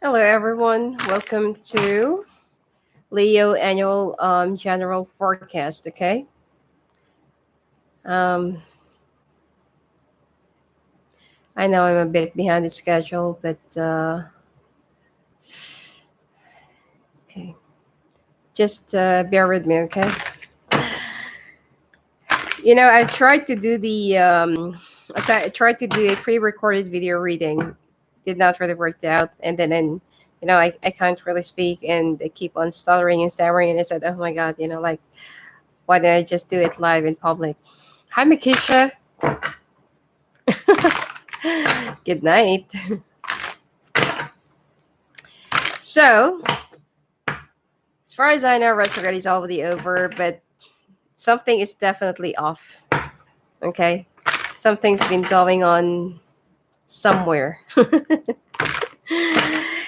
Hello, everyone. Welcome to Leo Annual General Forecast. Okay. Um, I know I'm a bit behind the schedule, but okay. Just bear with me, okay? I tried to do I tried to do a pre-recorded video reading. Did not really work out, and I can't really speak, and I keep on stuttering and stammering, and I said, "Oh my God, like why did I just do it live in public?" Hi, Makisha. Good night. So, as far as I know, retrograde is already over, but something is definitely off. Okay, something's been going on somewhere.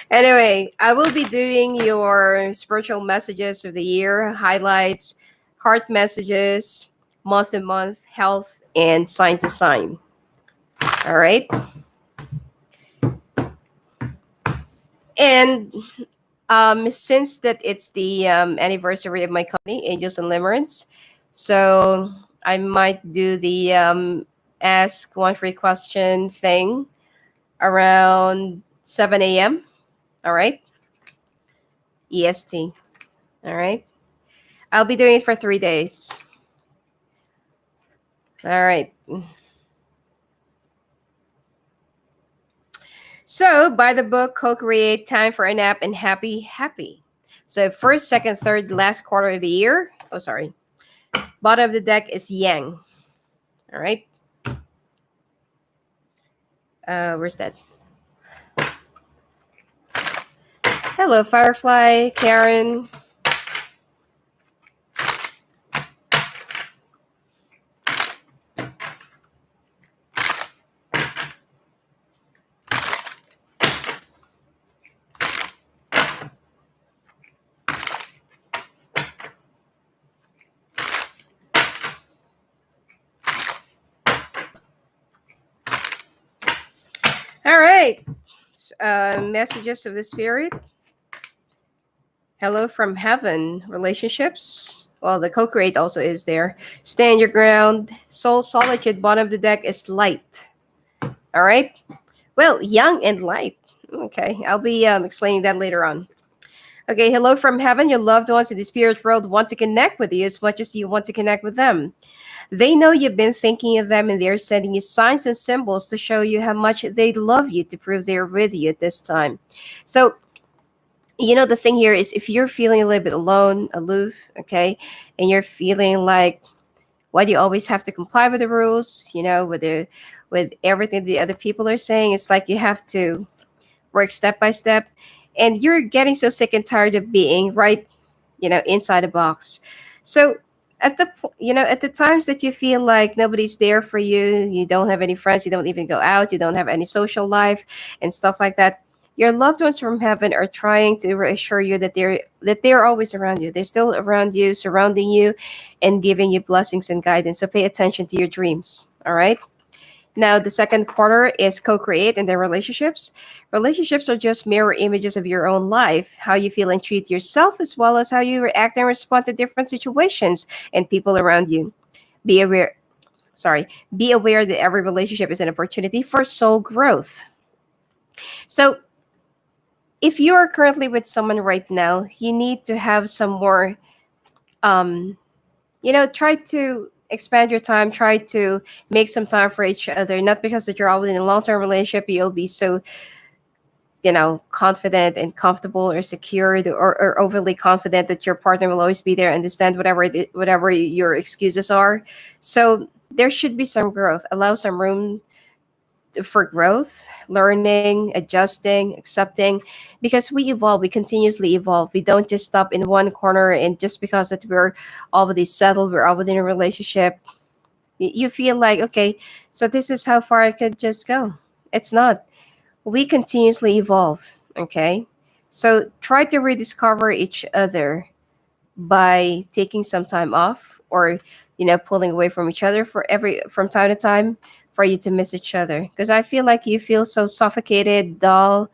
Anyway, I will be doing your spiritual messages of the year, highlights, heart messages, month to month, health, and sign to sign. All right, and since that it's the anniversary of my company, Angels and Limerence, so I might do the ask one free question thing around 7 a.m. All right, EST. All right, I'll be doing it for 3 days. All right. So buy the book, co-create, time for a nap, and happy, happy. So first, second, third, last quarter of the year. Oh, sorry. Bottom of the deck is Yang. All right. Where's that? Hello, Firefly, Karen. All right. Messages of the spirit. Hello from heaven. Relationships. Well, the co-create also is there. Stand your ground. Soul solitude. Bottom of the deck is light. All right. Well, young and light. Okay. I'll be explaining that later on. Okay. Hello from heaven. Your loved ones in the spirit world want to connect with you as much as you want to connect with them. They know you've been thinking of them and they're sending you signs and symbols to show you how much they love you to prove they're with you at this time. So, the thing here is if you're feeling a little bit alone, aloof, okay, and you're feeling like, why do you always have to comply with the rules, with everything the other people are saying? It's like you have to work step by step and you're getting so sick and tired of being right, inside a box. So at the times that you feel like nobody's there for you, you don't have any friends, you don't even go out, you don't have any social life and stuff like that, your loved ones from heaven are trying to reassure you that they're always around you. They're still around you, surrounding you, and giving you blessings and guidance. So pay attention to your dreams. All right. Now, the second quarter is co create in their relationships. Relationships are just mirror images of your own life, how you feel and treat yourself, as well as how you react and respond to different situations and people around you. Be aware, sorry, be aware that every relationship is an opportunity for soul growth. So, if you are currently with someone right now, you need to have some more um, try to expand your time, try to make some time for each other, not because that you're always in a long-term relationship you'll be so confident and comfortable or secured, or overly confident that your partner will always be there, understand whatever your excuses are. So there should be some growth, allow some room for growth, learning, adjusting, accepting, because we evolve, we continuously evolve. We don't just stop in one corner, and just because that we're already settled, we're already in a relationship, you feel like, okay, so this is how far I could just go. It's not. We continuously evolve, okay? So try to rediscover each other by taking some time off, or pulling away from each other from time to time, for you to miss each other, because I feel like you feel so suffocated, dull,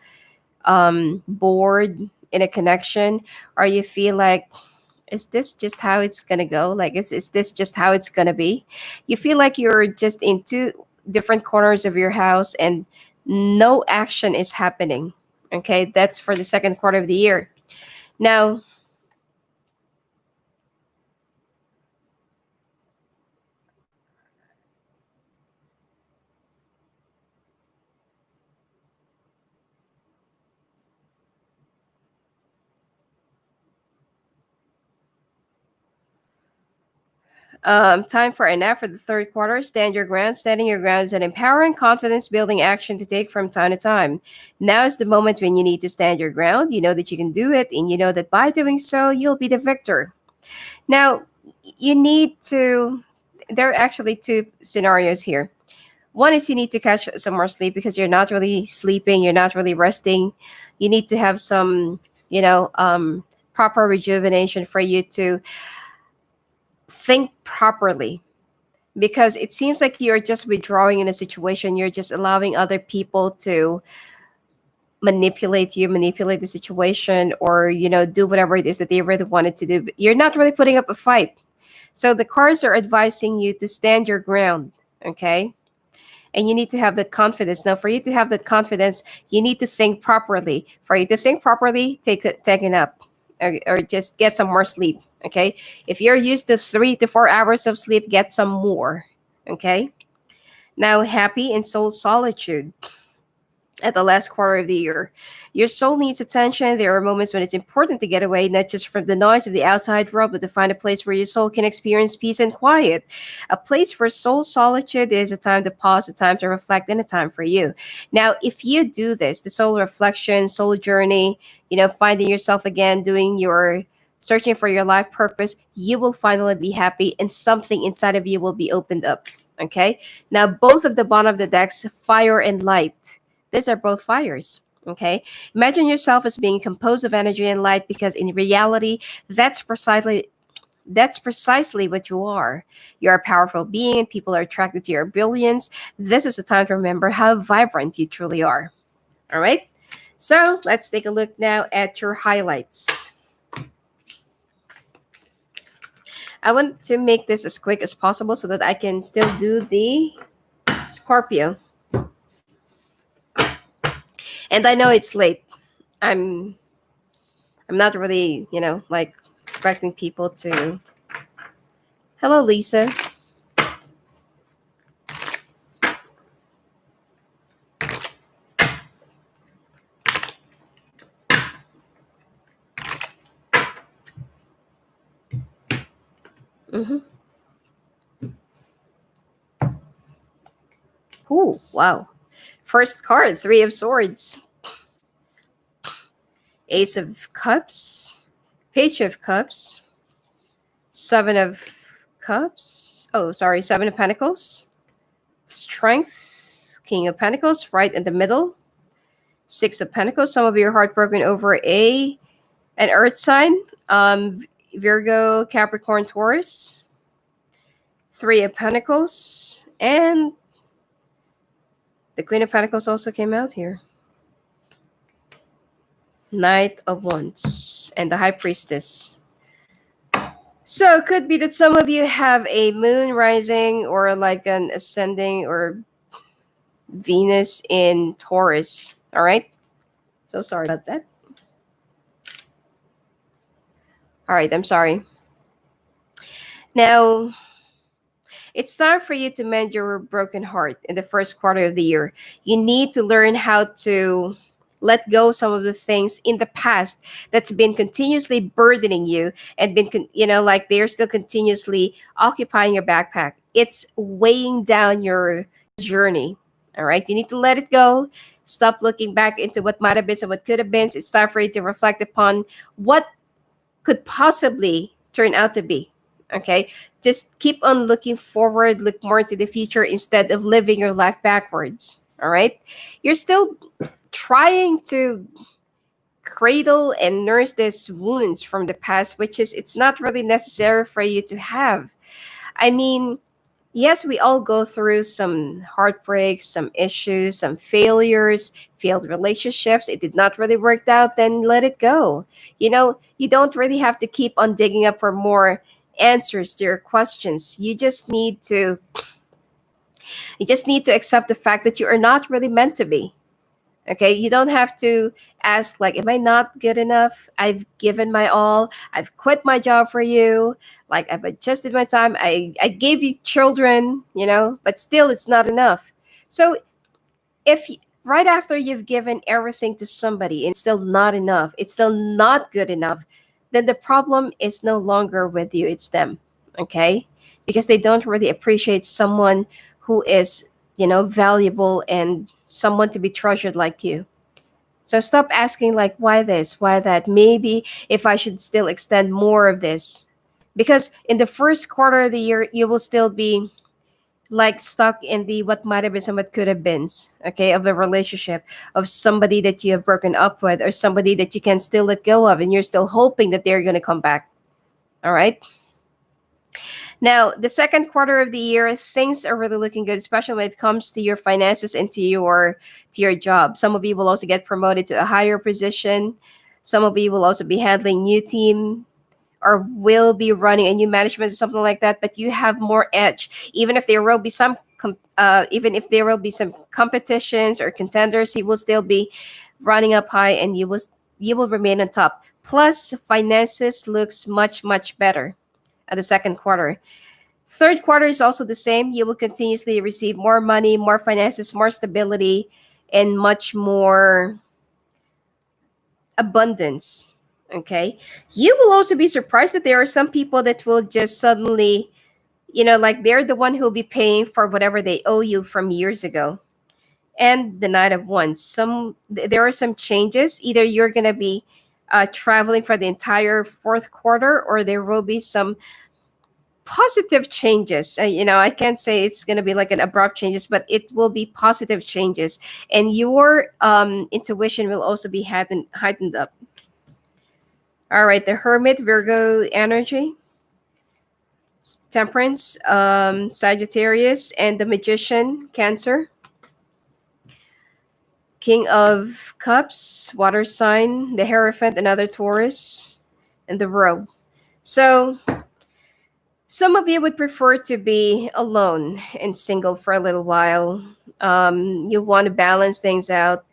bored in a connection, or you feel like, is this just how it's gonna go? Like, is this just how it's gonna be? You feel like you're just in two different corners of your house and no action is happening. Okay, that's for the second quarter of the year. Now, time for an F for the third quarter. Stand your ground. Standing your ground is an empowering, confidence building action to take from time to time. Now is the moment when you need to stand your ground. You know that you can do it, and you know that by doing so, you'll be the victor. Now, you need to, there are actually two scenarios here. One is you need to catch some more sleep because you're not really sleeping, you're not really resting. You need to have some, you know, proper rejuvenation for you to think properly, because it seems like you're just withdrawing in a situation. You're just allowing other people to manipulate you, manipulate the situation, or, do whatever it is that they really wanted to do. But you're not really putting up a fight. So the cards are advising you to stand your ground, okay? And you need to have that confidence. Now, for you to have that confidence, you need to think properly. For you to think properly, take a nap, or just get some more sleep, okay? If you're used to 3 to 4 hours of sleep, get some more, okay? Now, happy in soul solitude at the last quarter of the year. Your soul needs attention. There are moments when it's important to get away, not just from the noise of the outside world, but to find a place where your soul can experience peace and quiet. A place for soul solitude is a time to pause, a time to reflect, and a time for you. Now, if you do this, the soul reflection, soul journey, finding yourself again, doing your searching for your life purpose, you will finally be happy and something inside of you will be opened up. Okay. Now, both of the bottom of the decks, fire and light, these are both fires. Okay. Imagine yourself as being composed of energy and light, because in reality, that's precisely what you are. You're a powerful being and people are attracted to your brilliance. This is a time to remember how vibrant you truly are. All right. So let's take a look now at your highlights. I want to make this as quick as possible so that I can still do the Scorpio. And I know it's late. I'm I'm not really, like expecting people to. Hello, Lisa. Mm-hmm. Ooh, wow. First card, Three of Swords, Ace of Cups, Page of Cups, Seven of Cups. Oh, sorry, Seven of Pentacles, Strength, King of Pentacles, right in the middle, Six of Pentacles. Some of you are heartbroken over an Earth sign, Virgo, Capricorn, Taurus. Three of Pentacles, and the Queen of Pentacles also came out here. Knight of Wands and the High Priestess. So it could be that some of you have a moon rising or like an ascending or Venus in Taurus. All right. So sorry about that. All right. I'm sorry. Now, it's time for you to mend your broken heart in the first quarter of the year. You need to learn how to let go some of the things in the past that's been continuously burdening you and like they're still continuously occupying your backpack. It's weighing down your journey. All right. You need to let it go. Stop looking back into what might have been and what could have been. It's time for you to reflect upon what could possibly turn out to be. Okay. Just keep on looking forward, look more to the future instead of living your life backwards. All right. You're still trying to cradle and nurse these wounds from the past, which is it's not really necessary for you to have. I mean, Yes, we all go through some heartbreaks, some issues, some failures, failed relationships. It did not really work out, then let it go. You don't really have to keep on digging up for more answers to your questions. You just need to accept the fact that you are not really meant to be. Okay, you don't have to ask, like, am I not good enough? I've given my all. I've quit my job for you. Like, I've adjusted my time. I gave you children, but still it's not enough. So if right after you've given everything to somebody and it's still not enough, it's still not good enough, then the problem is no longer with you, it's them. Okay, because they don't really appreciate someone who is, valuable and someone to be treasured like you. So stop asking, like, why this, why that, maybe if I should still extend more of this. Because in the first quarter of the year, you will still be like stuck in the what might have been and what could have been, okay, of a relationship, of somebody that you have broken up with, or somebody that you can still let go of, and you're still hoping that they're going to come back. All right. Now, the second quarter of the year, things are really looking good, especially when it comes to your finances and to your job. Some of you will also get promoted to a higher position. Some of you will also be handling new team or will be running a new management or something like that. But you have more edge, even if there will be some competitions or contenders, you will still be running up high, and you will remain on top. Plus, finances looks much much better at the second quarter. Third quarter is also the same. You will continuously receive more money, more finances, more stability, and much more abundance. Okay. You will also be surprised that there are some people that will just suddenly, like they're the one who'll be paying for whatever they owe you from years ago. And the night of wands, there are some changes. Either you're going to be traveling for the entire fourth quarter, or there will be some positive changes. I can't say it's going to be like an abrupt changes, but it will be positive changes, and your intuition will also be heightened up. All right, the Hermit, Virgo energy, Temperance, Sagittarius, and the Magician, Cancer, King of Cups, Water sign, the Hierophant, another Taurus, and the Rogue. So some of you would prefer to be alone and single for a little while. You want to balance things out,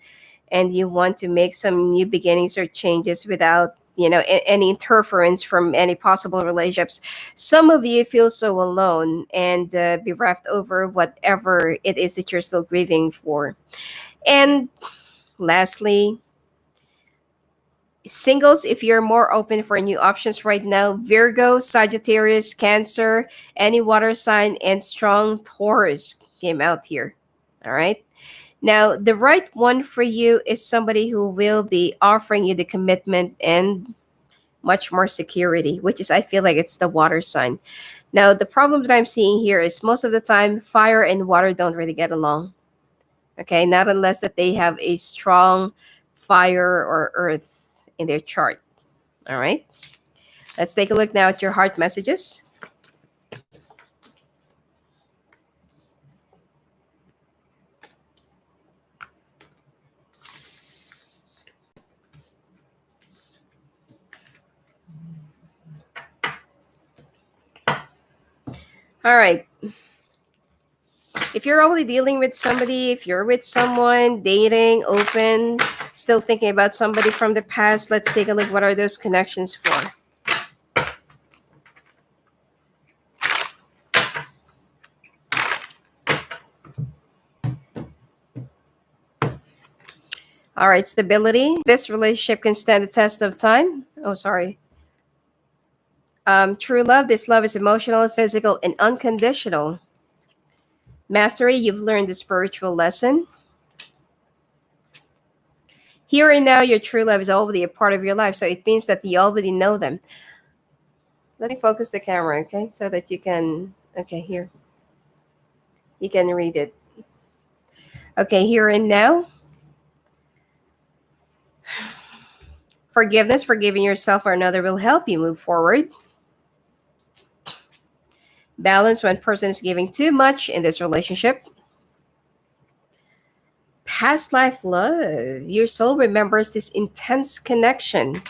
and you want to make some new beginnings or changes without, any interference from any possible relationships. Some of you feel so alone and bereft over whatever it is that you're still grieving for. And lastly, singles, if you're more open for new options right now, Virgo, Sagittarius, Cancer, any water sign, and strong Taurus came out here. All right. Now, the right one for you is somebody who will be offering you the commitment and much more security, which is, I feel like it's the water sign. Now, the problem that I'm seeing here is most of the time, fire and water don't really get along. Okay, not unless that they have a strong fire or earth in their chart. All right, let's take a look now at your heart messages. All right, if you're already dealing with somebody, if you're with someone, dating, open, still thinking about somebody from the past, let's take a look. What are those connections for? All right, stability. This relationship can stand the test of time. Oh, sorry. True love. This love is emotional, physical, and unconditional. Mastery. You've learned the spiritual lesson. Here and now, your true love is already a part of your life. So it means that you already know them. Let me focus the camera, okay? So that you can, okay, here. You can read it. Okay, here and now. Forgiveness, forgiving yourself or another will help you move forward. Balance when person is giving too much in this relationship. Past life love. Your soul remembers this intense connection.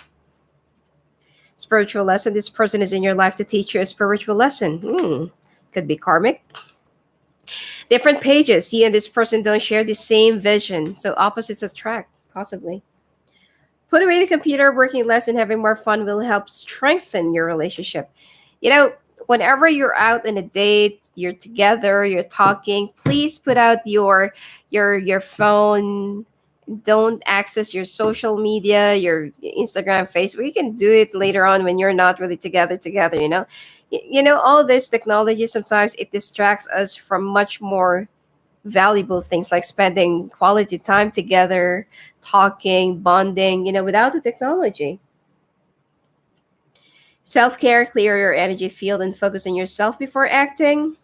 Spiritual lesson. This person is in your life to teach you a spiritual lesson. Could be karmic. Different pages. You and this person don't share the same vision. So opposites attract, possibly. Put away the computer, working less and having more fun will help strengthen your relationship. You know, whenever you're out on a date, you're together, you're talking, please put out your phone. Don't access your social media, your Instagram, Facebook. You can do it later on when you're not really together, you know. You know, all this technology sometimes it distracts us from much more valuable things like spending quality time together, talking, bonding, you know, without the technology. Self care, clear your energy field and focus on yourself before acting.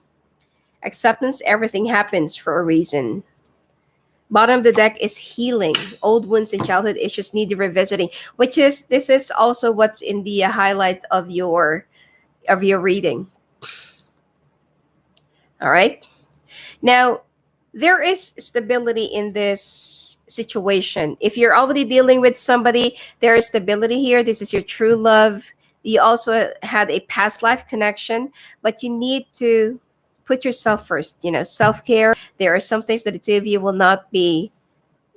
Acceptance, everything happens for a reason. Bottom of the deck is healing. Old wounds and childhood issues need revisiting, which is this is also what's in the highlight of your reading. All right. Now, there is stability in this situation. If you're already dealing with somebody, there is stability here. This is your true love. You also had a past life connection, but you need to put yourself first. You know, self care. There are some things that the two of you will not be,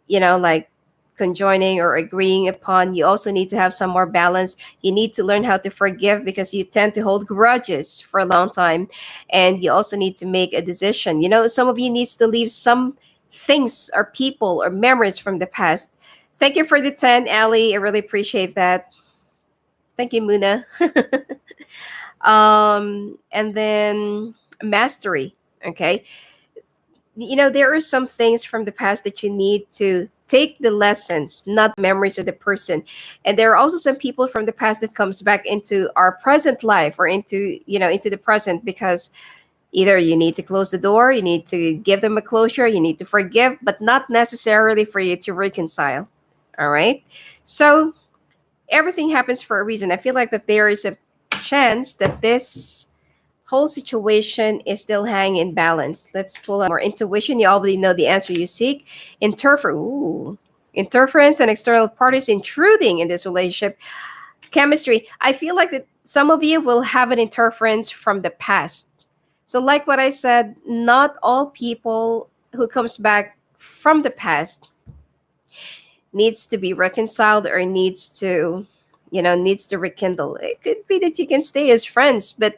you know, like conjoining or agreeing upon. You also need to have some more balance. You need to learn how to forgive because you tend to hold grudges for a long time. And you also need to make a decision. You know, some of you needs to leave some things or people or memories from the past. Thank you for the 10, Ali. I really appreciate that. Thank you, Muna. And then mastery. Okay, you know, there are some things from the past that you need to take the lessons, not memories of the person. And there are also some people from the past that comes back into our present life or into, you know, into the present because either you need to close the door, you need to give them a closure, you need to forgive, but not necessarily for you to reconcile. All right. So everything happens for a reason. I feel like that there is a chance that this whole situation is still hanging in balance. Let's pull out more intuition. You already know the answer you seek. Interference and external parties intruding in this relationship. Chemistry. I feel like that some of you will have an interference from the past. So, like what I said, not all people who comes back from the past needs to be reconciled or needs to, you know, needs to rekindle. It could be that you can stay as friends, but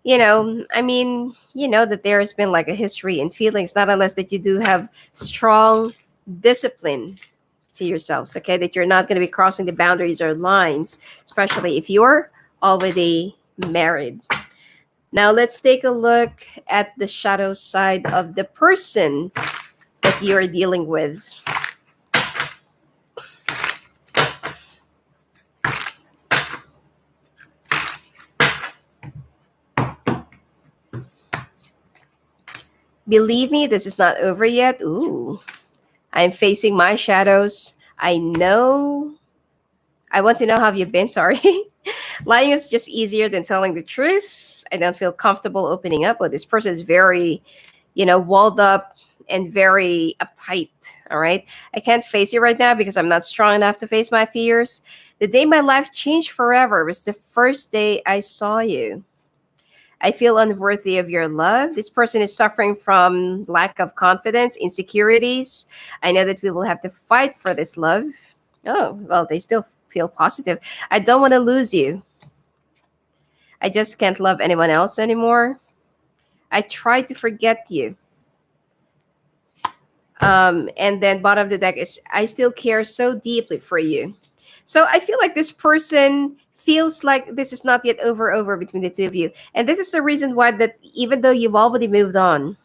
you know, I mean, you know that there has been like a history and feelings, not unless that you do have strong discipline to yourselves, okay? That you're not going to be crossing the boundaries or lines, especially if you're already married. Now, let's take a look at the shadow side of the person that you're dealing with. Believe me, this is not over yet. Ooh, I'm facing my shadows. I know. I want to know how you've been. Sorry. Lying is just easier than telling the truth. I don't feel comfortable opening up. But this person is very, you know, walled up and very uptight. All right. I can't face you right now because I'm not strong enough to face my fears. The day my life changed forever was the first day I saw you. I feel unworthy of your love. This person is suffering from lack of confidence, insecurities. I know that we will have to fight for this love. Oh, well, they still feel positive. I don't want to lose you. I just can't love anyone else anymore. I try to forget you. And then bottom of the deck is I still care so deeply for you. So I feel like this person feels like this is not yet over between the two of you. And this is the reason why that even though you've already moved on,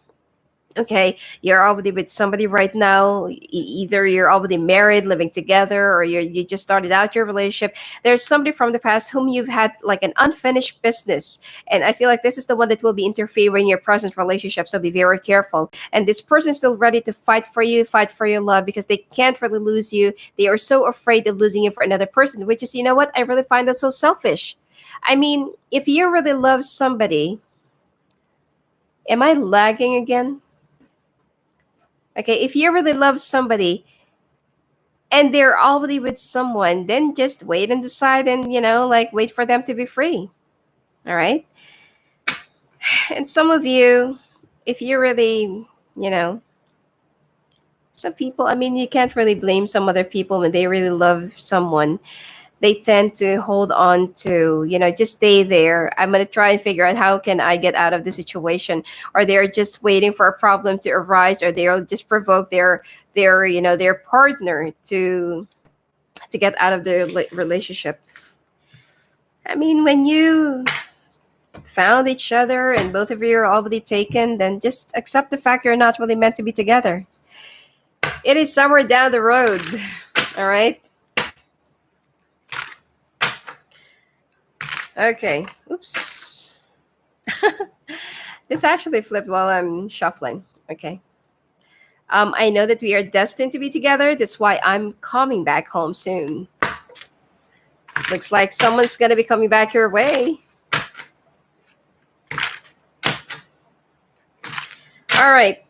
okay, you're already with somebody right now, either you're already married, living together, or you just started out your relationship. There's somebody from the past whom you've had like an unfinished business, and I feel like this is the one that will be interfering in your present relationship, so be very careful. And this person's still ready to fight for you, fight for your love, because they can't really lose you. They are so afraid of losing you for another person, which is, you know what, I really find that so selfish. I mean, if you really love somebody, Am I lagging again? Okay, if you really love somebody and they're already with someone, then just wait and decide and, like wait for them to be free. All right. And some of you, if you really, you know, some people, I mean, you can't really blame some other people when they really love someone. They tend to hold on to, just stay there. I'm going to try and figure out how can I get out of the situation, or they're just waiting for a problem to arise, or they'll just provoke their partner to get out of the relationship. I mean, when you found each other and both of you are already taken, then just accept the fact you're not really meant to be together. It is somewhere down the road. All right. Okay. Oops. This actually flipped while I'm shuffling. Okay. I know that we are destined to be together. That's why I'm coming back home soon. Looks like someone's gonna be coming back your way. All right.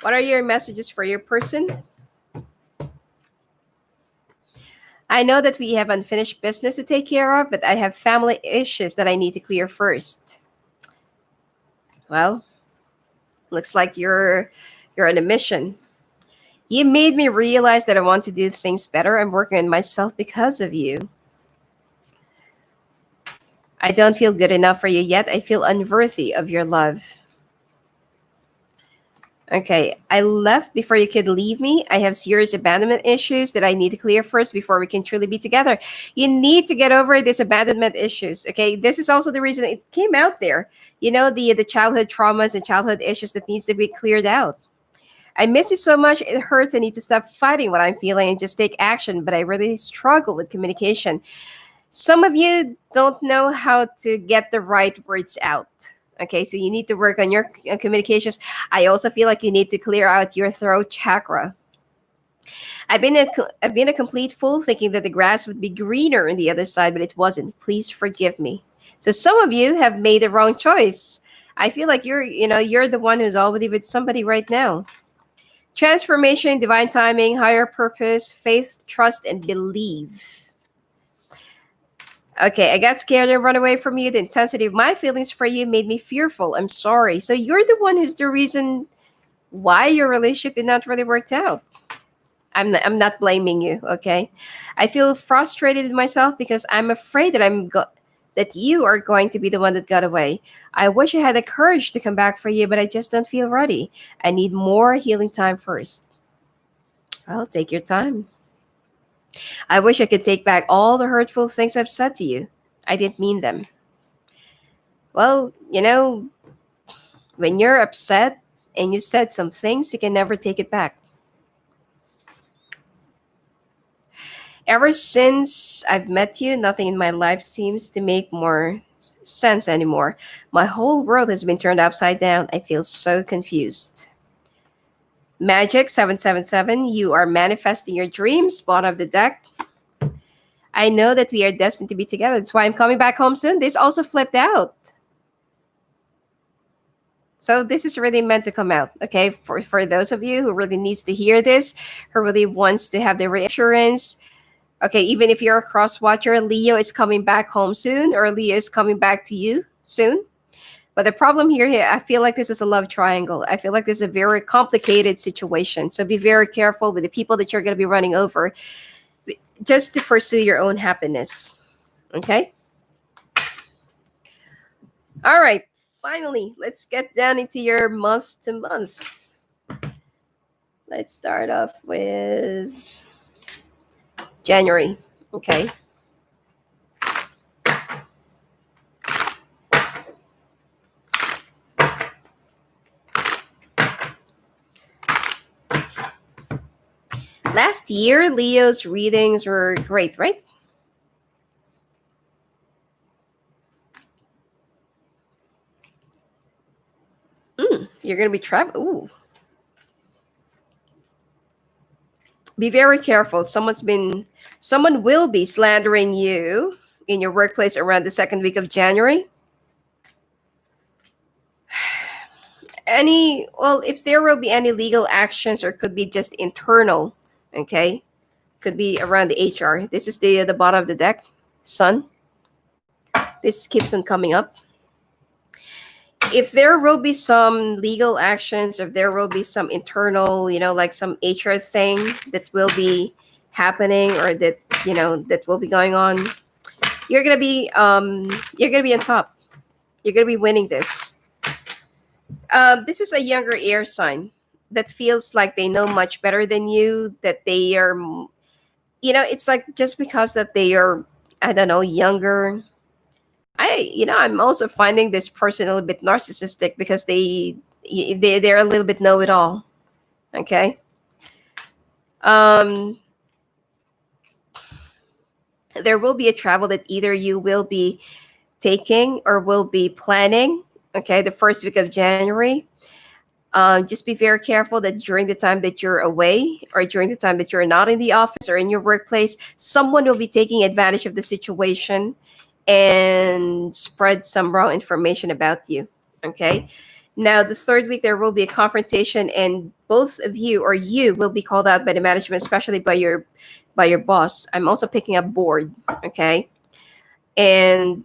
What are your messages for your person? I know that we have unfinished business to take care of, but I have family issues that I need to clear first. Well, looks like you're on a mission. You made me realize that I want to do things better. I'm working on myself because of you. I don't feel good enough for you yet. I feel unworthy of your love. Okay, I left before you could leave me. I have serious abandonment issues that I need to clear first before we can truly be together. You need to get over these abandonment issues. Okay, this is also the reason it came out there. The childhood traumas and childhood issues that needs to be cleared out. I miss you so much. It hurts. I need to stop fighting what I'm feeling and just take action. But I really struggle with communication. Some of you don't know how to get the right words out. Okay, so you need to work on your communications. I also feel like you need to clear out your throat chakra. I've been a complete fool thinking that the grass would be greener on the other side, but it wasn't. Please forgive me. So some of you have made the wrong choice. I feel like you're the one who's already with somebody right now. Transformation, divine timing, higher purpose, faith, trust, and believe. Okay, I got scared and run away from you. The intensity of my feelings for you made me fearful. I'm sorry. So you're the one who's the reason why your relationship did not really worked out. I'm not blaming you, okay? I feel frustrated with myself because I'm afraid that you are going to be the one that got away. I wish I had the courage to come back for you, but I just don't feel ready. I need more healing time first. Well, take your time. I wish I could take back all the hurtful things I've said to you. I didn't mean them. Well, when you're upset and you said some things, you can never take it back. Ever since I've met you, nothing in my life seems to make more sense anymore. My whole world has been turned upside down. I feel so confused. Magic 777, you are manifesting your dreams. Bottom of the deck. I know that we are destined to be together. That's why I'm coming back home soon. This also flipped out. So this is really meant to come out, okay? For those of you who really needs to hear this, who really wants to have the reassurance. Okay, even if you're a cross watcher, Leo is coming back home soon, or Leo is coming back to you soon. But the problem here, I feel like this is a love triangle. I feel like this is a very complicated situation. So be very careful with the people that you're going to be running over just to pursue your own happiness. Okay? All right. Finally, let's get down into your month to month. Let's start off with January. Okay. Last year, Leo's readings were great, right? You're going to be traveling. Ooh. Be very careful. Someone will be slandering you in your workplace around the second week of January. if there will be any legal actions, or could be just internal, okay, could be around the HR. This is the bottom of the deck, Sun. This keeps on coming up. If there will be some legal actions, if there will be some internal, like some HR thing that will be happening, or that that will be going on, you're gonna be on top. You're gonna be winning this. This is a younger air sign that feels like they know much better than you. That they are, it's like just because that they are, I don't know, younger. I'm also finding this person a little bit narcissistic because they're a little bit know it all. Okay. Um, there will be a travel that either you will be taking or will be planning. Okay, the first week of January. Just be very careful that during the time that you're away, or during the time that you're not in the office or in your workplace, someone will be taking advantage of the situation and spread some wrong information about you. Okay. Now, the third week, there will be a confrontation, and both of you, or you, will be called out by the management, especially by your boss. I'm also picking up board. Okay. And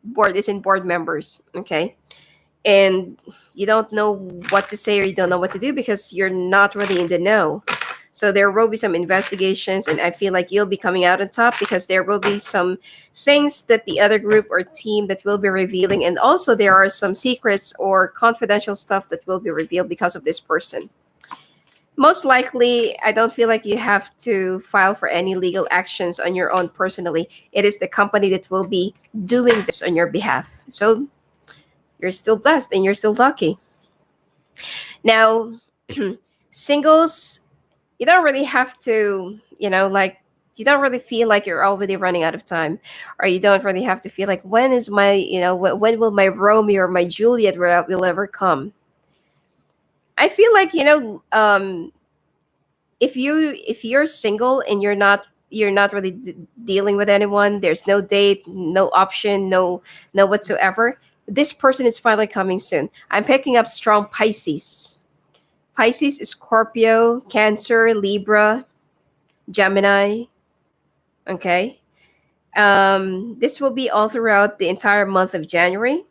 board is in board members. Okay. And you don't know what to say, or you don't know what to do because you're not really in the know. So there will be some investigations, and I feel like you'll be coming out on top because there will be some things that the other group or team that will be revealing, and also there are some secrets or confidential stuff that will be revealed because of this person. Most likely, I don't feel like you have to file for any legal actions on your own personally. It is the company that will be doing this on your behalf. So you're still blessed and you're still lucky. Now, singles, you don't really have to, you don't really feel like you're already running out of time, or you don't really have to feel like, when is my, when will my Romeo or my Juliet will ever come? I feel like, if you're single and you're not really dealing with anyone, there's no date, no option, no whatsoever. This person is finally coming soon. I'm picking up strong Pisces. Pisces is Scorpio, Cancer, Libra, Gemini. Okay. This will be all throughout the entire month of January.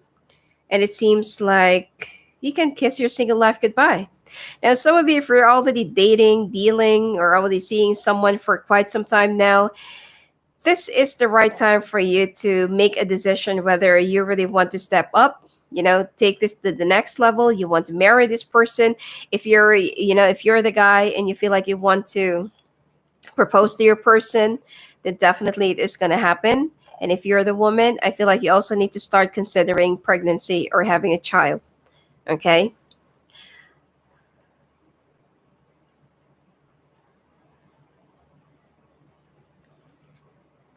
And it seems like you can kiss your single life goodbye. Now, some of you, if you're already dating, dealing, or already seeing someone for quite some time now, this is the right time for you to make a decision whether you really want to step up, take this to the next level. You want to marry this person. If you're the guy and you feel like you want to propose to your person, then definitely it is going to happen. And if you're the woman, I feel like you also need to start considering pregnancy or having a child. Okay.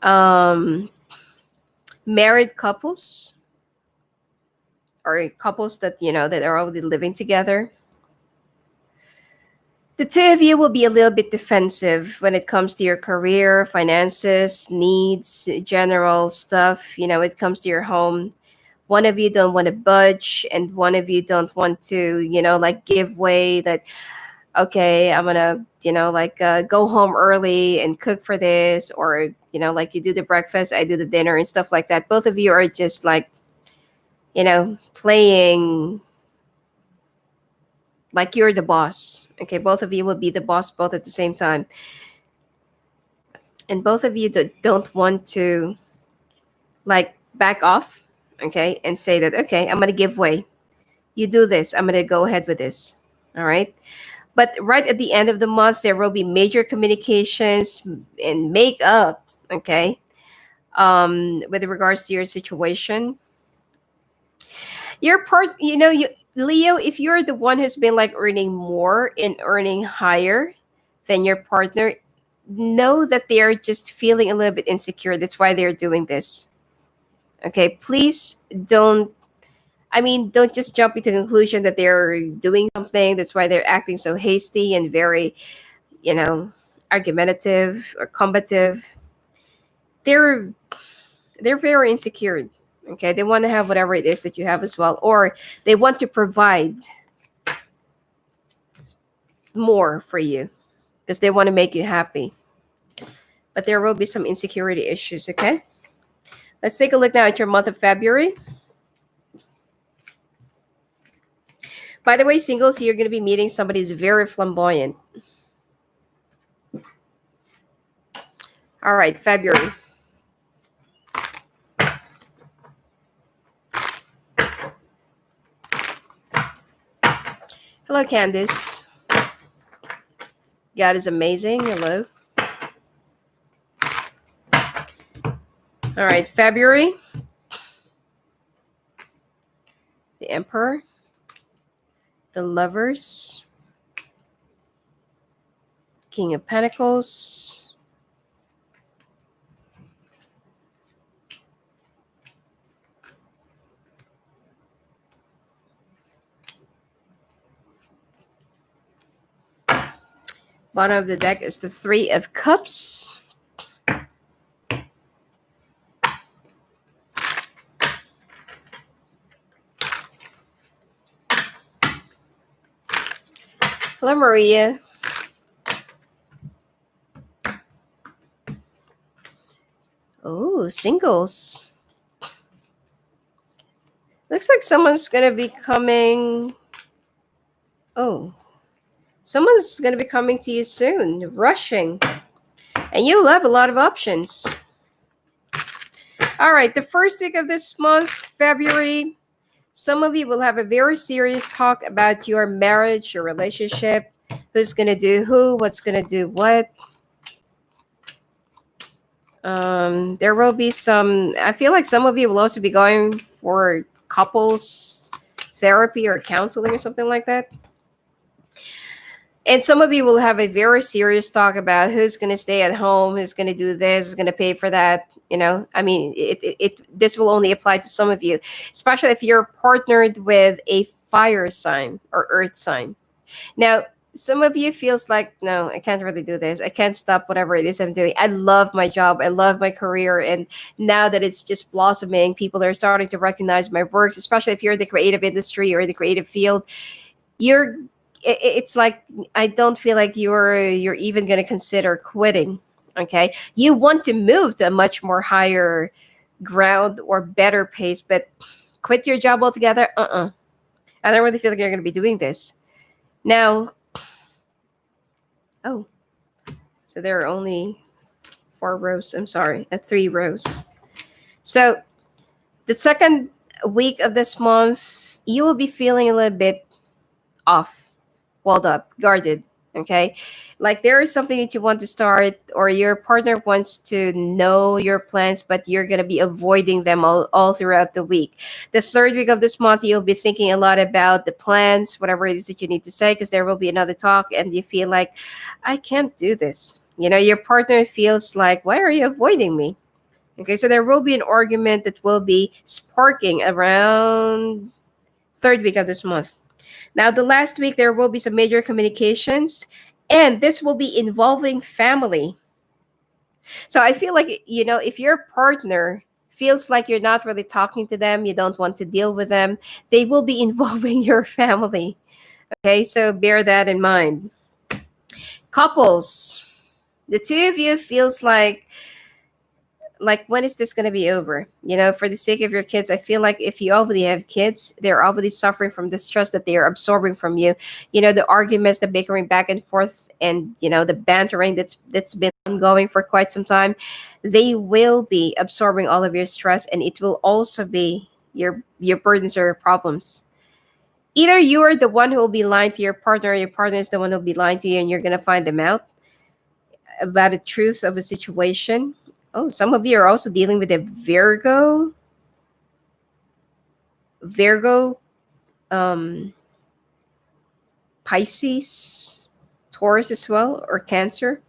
um Married couples, or couples that that are already living together, the two of you will be a little bit defensive when it comes to your career, finances, needs, general stuff. It comes to your home. One of you don't want to budge, and one of you don't want to, like, give way. That, okay, I'm gonna, like, go home early and cook for this, or like, you do the breakfast, I do the dinner, and stuff like that. Both of you are just like, playing like you're the boss. Okay, both of you will be the boss both at the same time, and both of you don't want to, like, back off. Okay, and say that, okay, I'm gonna give way. You do this, I'm gonna go ahead with this. All right. But right at the end of the month, there will be major communications and make up. Okay. With regards to your situation, your part, you Leo, if you're the one who's been like earning more and earning higher than your partner, know that they are just feeling a little bit insecure. That's why they're doing this. Okay, please don't. I mean, don't just jump into the conclusion that they're doing something. That's why they're acting so hasty and very, you know, argumentative or combative. They're they're very insecure. Okay, they want to have whatever it is that you have as well, or they want to provide. more for you because they want to make you happy. But there will be some insecurity issues, okay? Let's take a look now at your month of February. By the way, singles, you're going to be meeting somebody who's very flamboyant. All right, February. Hello, Candice. God is amazing. Hello. All right, February. The Emperor. The Lovers. King of Pentacles. Bottom of the deck is the Three of Cups. Hello, Maria. Oh, singles. Looks like someone's going to be coming. Oh, someone's going to be coming to you soon, rushing. And you'll have a lot of options. All right, the first week of this month, February, some of you will have a very serious talk about your marriage, your relationship, who's going to do who, what's going to do what. There will be some, I feel like some of you will also be going for couples therapy or counseling or something like that. And some of you will have a very serious talk about who's going to stay at home, who's going to do this, who's going to pay for that. You know, I mean, this will only apply to some of you, especially if you're partnered with a fire sign or earth sign. Now, some of you feels like, no, I can't really do this. I can't stop whatever it is I'm doing. I love my job. I love my career. And now that it's just blossoming, people are starting to recognize my work, especially if you're in the creative industry or in the creative field. It's like I don't feel like you're even going to consider quitting. Okay, you want to move to a much more higher ground or better pace, but quit your job altogether. I don't really feel like you're going to be doing this now. Oh, so there are only 4 rows. I'm sorry, 3 rows. So the second week of this month, you will be feeling a little bit off, walled up, guarded. Okay, like there is something that you want to start, or your partner wants to know your plans, but you're going to be avoiding them all throughout the week. The third week of this month, you'll be thinking a lot about the plans, whatever it is that you need to say, because there will be another talk, and you feel like, I can't do this. You know, your partner feels like, why are you avoiding me? Okay, so there will be an argument that will be sparking around third week of this month. Now, the last week, there will be some major communications, and this will be involving family. So I feel like, you know, if your partner feels like you're not really talking to them, you don't want to deal with them, they will be involving your family. Okay, so bear that in mind. Couples, the two of you feels like when is this going to be over? You know, for the sake of your kids, I feel like if you already have kids, they're already suffering from the stress that they are absorbing from you. You know, the arguments, the bickering back and forth, and you know, the bantering that's been ongoing for quite some time. They will be absorbing all of your stress, and it will also be your burdens or your problems. Either you are the one who will be lying to your partner, or your partner is the one who will be lying to you, and you're gonna find them out about the truth of a situation. Oh, some of you are also dealing with a Virgo, um, Pisces, Taurus as well, or Cancer.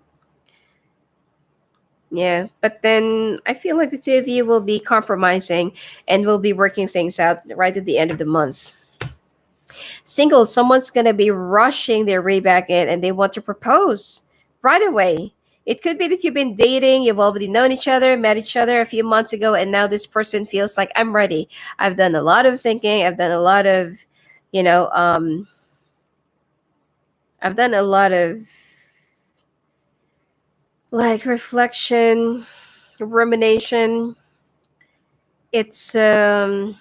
Yeah, but then I feel like the two of you will be compromising and will be working things out right at the end of the month. Single, someone's going to be rushing their way back in and they want to propose right away. It could be that you've been dating, you've already known each other, met each other a few months ago, and now this person feels like, I'm ready. I've done a lot of thinking, I've done a lot of, you know, I've done a lot of like reflection, rumination. It's I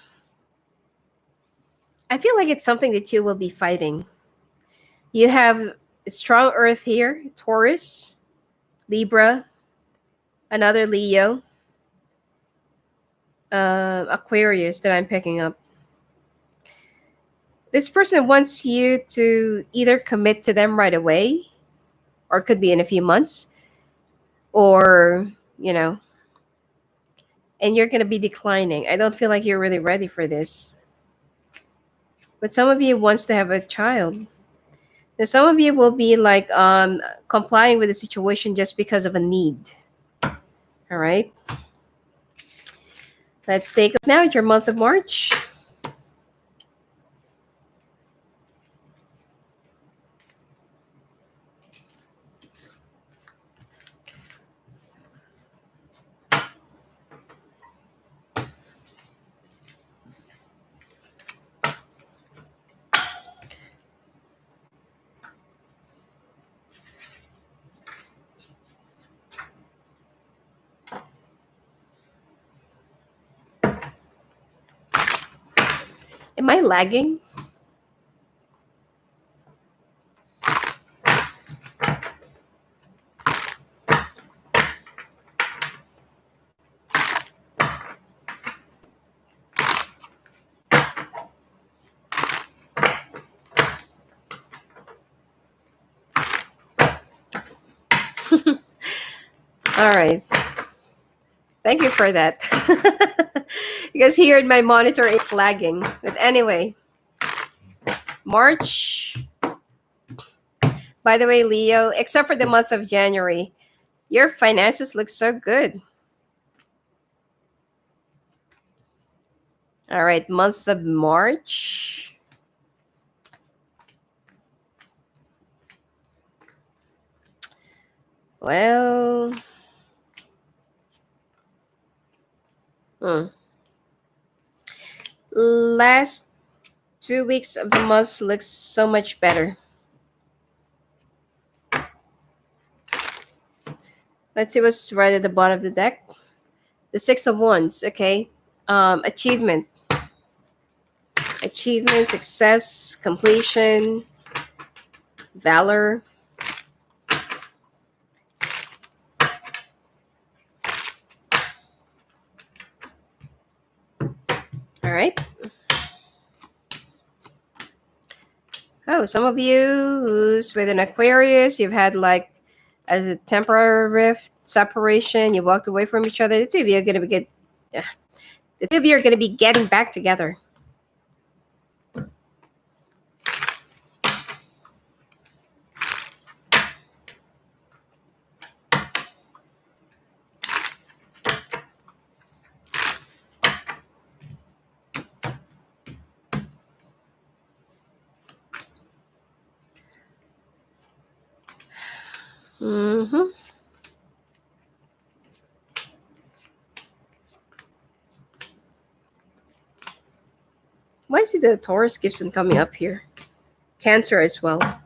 feel like it's something that you will be fighting. You have strong earth here, Taurus, Libra, another Leo, Aquarius that I'm picking up. This person wants you to either commit to them right away, or it could be in a few months, or, you know, and you're going to be declining. I don't feel like you're really ready for this. But some of you wants to have a child. Now, some of you will be like complying with the situation just because of a need. All right. Let's take a look now at your month of March. Am I lagging? All right. Thank you for that. Because here in my monitor, it's lagging. But anyway, March. By the way, Leo, except for the month of January, your finances look so good. All right, month of March. Well, hmm. Last 2 weeks of the month looks so much better. Let's see what's right at the bottom of the deck. The Six of Wands. Okay. Achievement. Achievement, success, completion, valor. All right. Oh, some of you who's with an Aquarius, you've had like as a temporary rift, separation, you walked away from each other. The two of you are gonna be get yeah. The two of you are gonna be getting back together. Mm-hmm. Why is it the Taurus Gibson coming up here? Cancer as well.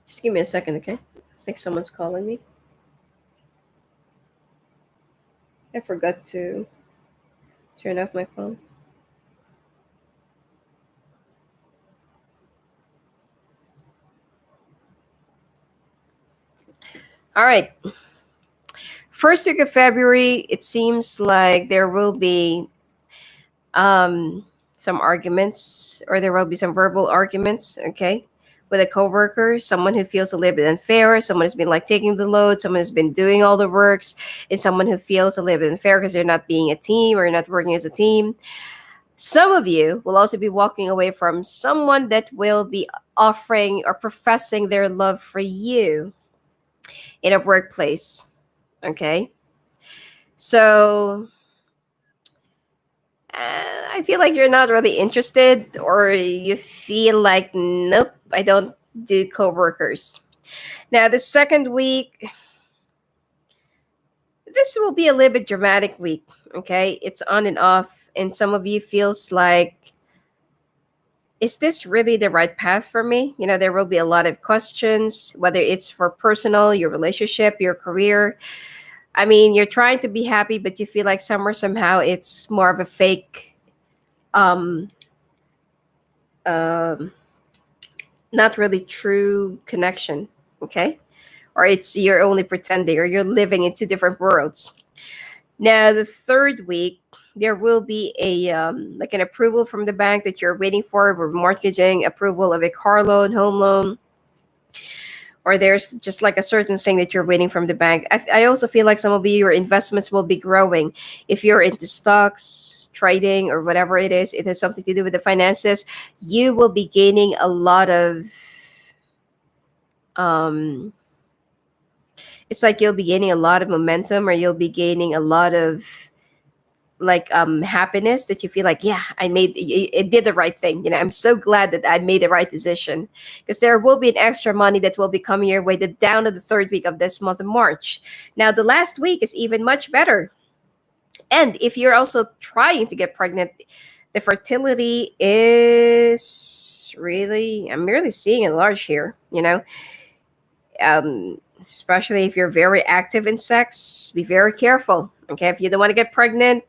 Just give me a second, okay? I think someone's calling me. I forgot to turn off my phone. All right. First week of February, it seems like there will be some arguments, or there will be some verbal arguments, okay, with a coworker, someone who feels a little bit unfair, someone who's been like taking the load, someone who's been doing all the works, and someone who feels a little bit unfair because they're not being a team or not working as a team. Some of you will also be walking away from someone that will be offering or professing their love for you in a workplace, okay? So I feel like you're not really interested, or you feel like, nope, I don't do coworkers. Now, the second week, this will be a little bit dramatic week. Okay, it's on and off, and some of you feels like, is this really the right path for me? There will be a lot of questions, whether it's for personal, your relationship, your career. I mean, you're trying to be happy, but you feel like somewhere, somehow, it's more of a fake, um, um, not really true connection. Okay, or it's you're only pretending, or you're living in two different worlds. Now, the third week, there will be a like an approval from the bank that you're waiting for, remortgaging, approval of a car loan, home loan, or there's just like a certain thing that you're waiting from the bank. I also feel like some of you, your investments will be growing. If you're into stocks, trading, or whatever it is, it has something to do with the finances. You will be gaining a lot of. Um, it's like you'll be gaining a lot of momentum, or you'll be gaining a lot of like happiness, that you feel like, yeah, it did the right thing. I'm so glad that I made the right decision, because there will be an extra money that will be coming your way down to the third week of this month of March. Now, the last week is even much better. And if you're also trying to get pregnant, the fertility is really, I'm really seeing it large here, especially if you're very active in sex. Be very careful. Okay, if you don't want to get pregnant,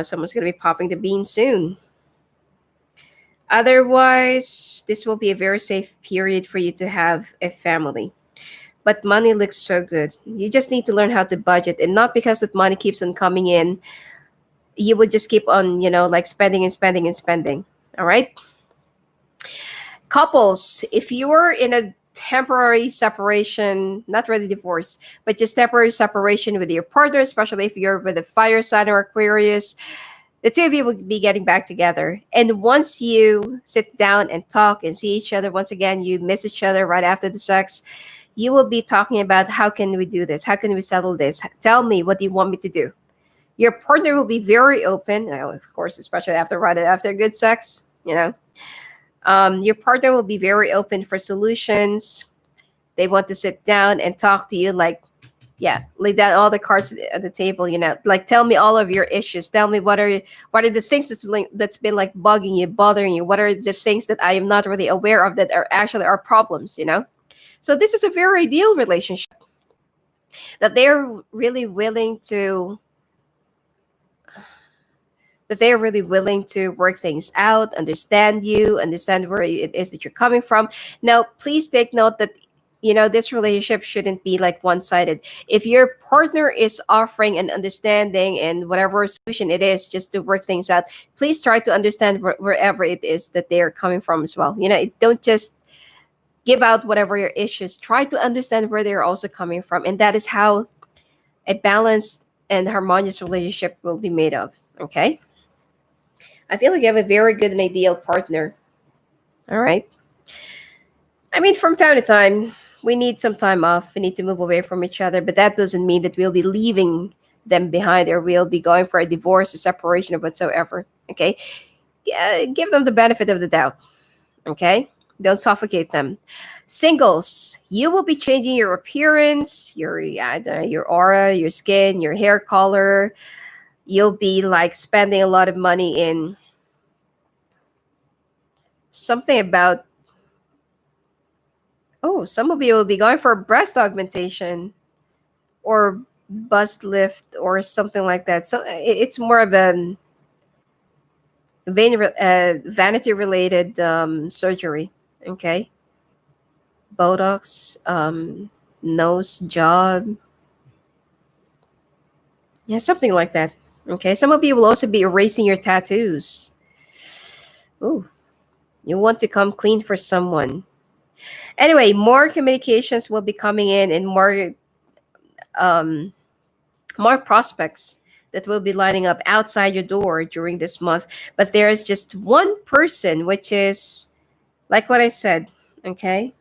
someone's going to be popping the bean soon. Otherwise, this will be a very safe period for you to have a family. But money looks so good. You just need to learn how to budget, and not because that money keeps on coming in, you will just keep on, like spending and spending and spending. All right. Couples, if you're in a temporary separation, not really divorce, but just temporary separation with your partner, especially if you're with a fire sign or Aquarius, the two of you will be getting back together. And once you sit down and talk and see each other, once again, you miss each other right after the sex, you will be talking about, how can we do this? How can we settle this? Tell me, what do you want me to do? Your partner will be very open, of course, especially right after good sex. Your partner will be very open for solutions. They want to sit down and talk to you, like, yeah, lay down all the cards at the table. Like, tell me all of your issues. Tell me, what are the things that's been like bugging you, bothering you. What are the things that I am not really aware of that are actually our problems. So this is a very ideal relationship, that they're really willing to work things out, understand you, understand where it is that you're coming from. Now, please take note that, this relationship shouldn't be like one-sided. If your partner is offering an understanding and whatever solution it is, just to work things out, please try to understand wherever it is that they're coming from as well. Don't just give out whatever your issues. Try to understand where they're also coming from, and that is how a balanced and harmonious relationship will be made of. Okay. I feel like you have a very good and ideal partner. All right. I mean, from time to time, we need some time off. We need to move away from each other, but that doesn't mean that we'll be leaving them behind, or we'll be going for a divorce or separation or whatsoever. Okay. Yeah, give them the benefit of the doubt. Okay. Don't suffocate them. Singles, you will be changing your appearance, your aura, your skin, your hair color. You'll be like spending a lot of money in something about, oh, some of you will be going for breast augmentation or bust lift or something like that. So it's more of a vanity related surgery. Okay. Botox, nose job. Yeah, something like that. Okay. Some of you will also be erasing your tattoos. Ooh, you want to come clean for someone. Anyway, more communications will be coming in, and um, more prospects that will be lining up outside your door during this month. But there is just one person, which is like what I said. Okay,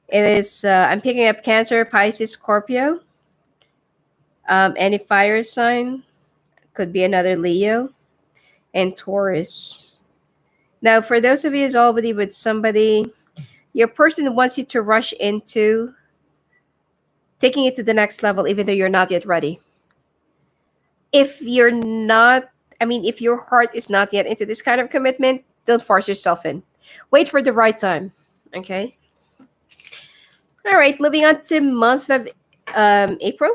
it is. I'm picking up Cancer, Pisces, Scorpio, any fire sign, Could be another Leo and Taurus. Now, for those of you who's already with somebody, your person wants you to rush into taking it to the next level, even though you're not yet ready. If you're not, I mean, if your heart is not yet into this kind of commitment, don't force yourself in. Wait for the right time. Okay. All right. Moving on to month of April.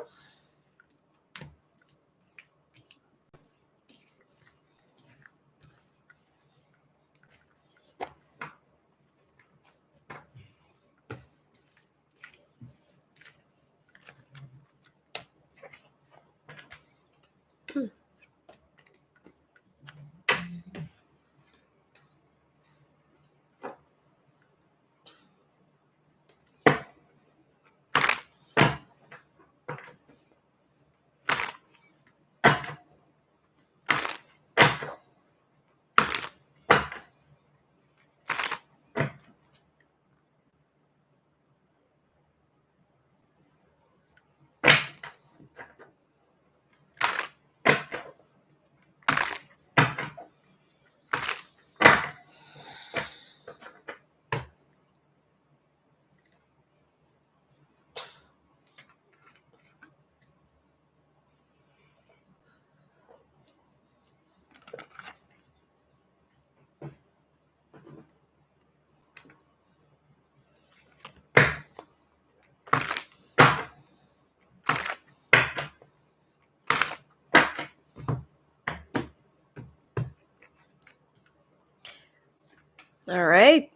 All right.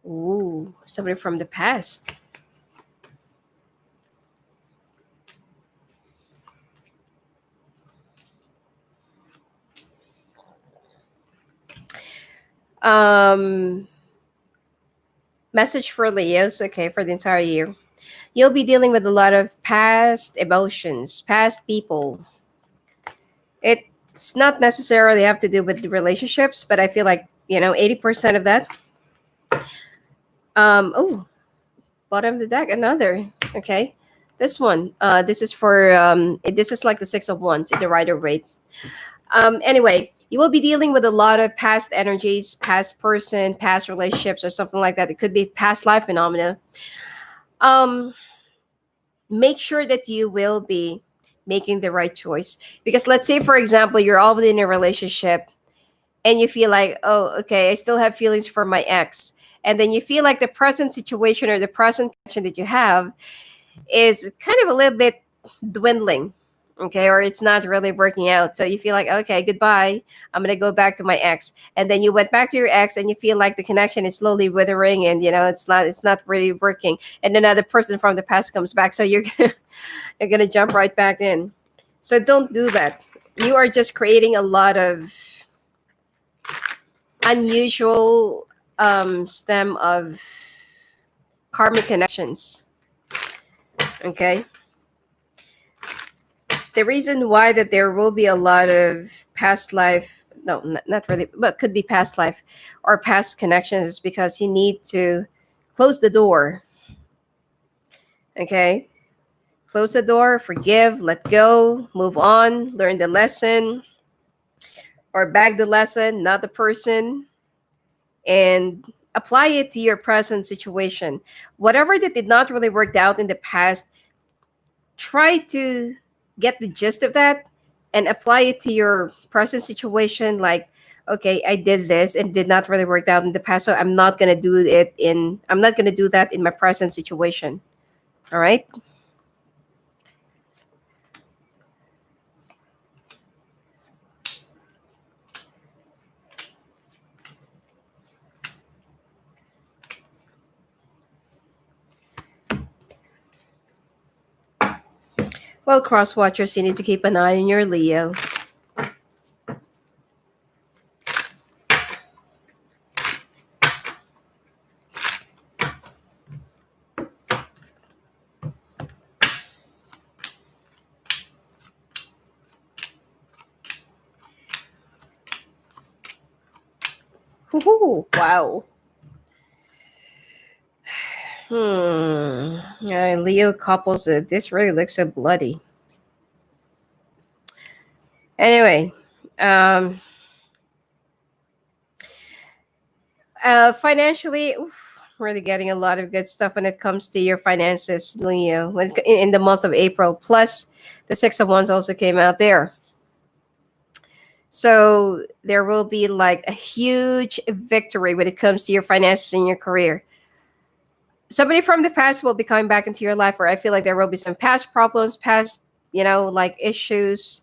Ooh, somebody from the past. Um, Message for Leos. Okay, for the entire year, you'll be dealing with a lot of past emotions, past people. It's not necessarily have to do with the relationships, but I feel like 80% of that. Oh, bottom of the deck, another. Okay, this one. This is for this is like the Six of Wands in the Rider Waite. Anyway, you will be dealing with a lot of past energies, past person, past relationships, or something like that. It could be past life phenomena. Um, Make sure that you will be making the right choice, because let's say, for example, you're already in a relationship and you feel like, oh, okay, I still have feelings for my ex, and then you feel like the present situation or the present connection that you have is kind of a little bit dwindling, okay, or it's not really working out, so you feel like, okay, goodbye, I'm gonna go back to my ex, and then you went back to your ex and you feel like the connection is slowly withering, and it's not really working, and another person from the past comes back, so you're gonna jump right back in. So don't do that. You are just creating a lot of unusual stem of karmic connections. Okay. The reason why that there will be a lot of past life, no, not really, but could be past life or past connections, is because you need to close the door. Okay. Close the door, forgive, let go, move on, learn the lesson, or bag the lesson, not the person, and apply it to your present situation. Whatever that did not really work out in the past, try to get the gist of that and apply it to your present situation. Like, okay, I did this and did not really work out in the past, so I'm not gonna do that in my present situation. All right. Well, cross watchers, you need to keep an eye on your Leo. Woohoo! Wow. Yeah, Leo couples. This really looks so bloody. Anyway, um, financially, oof, really getting a lot of good stuff when it comes to your finances, Leo. In the month of April, plus the Six of Wands also came out there. So there will be like a huge victory when it comes to your finances and your career. Somebody from the past will be coming back into your life where I feel like there will be some past problems, past, like issues,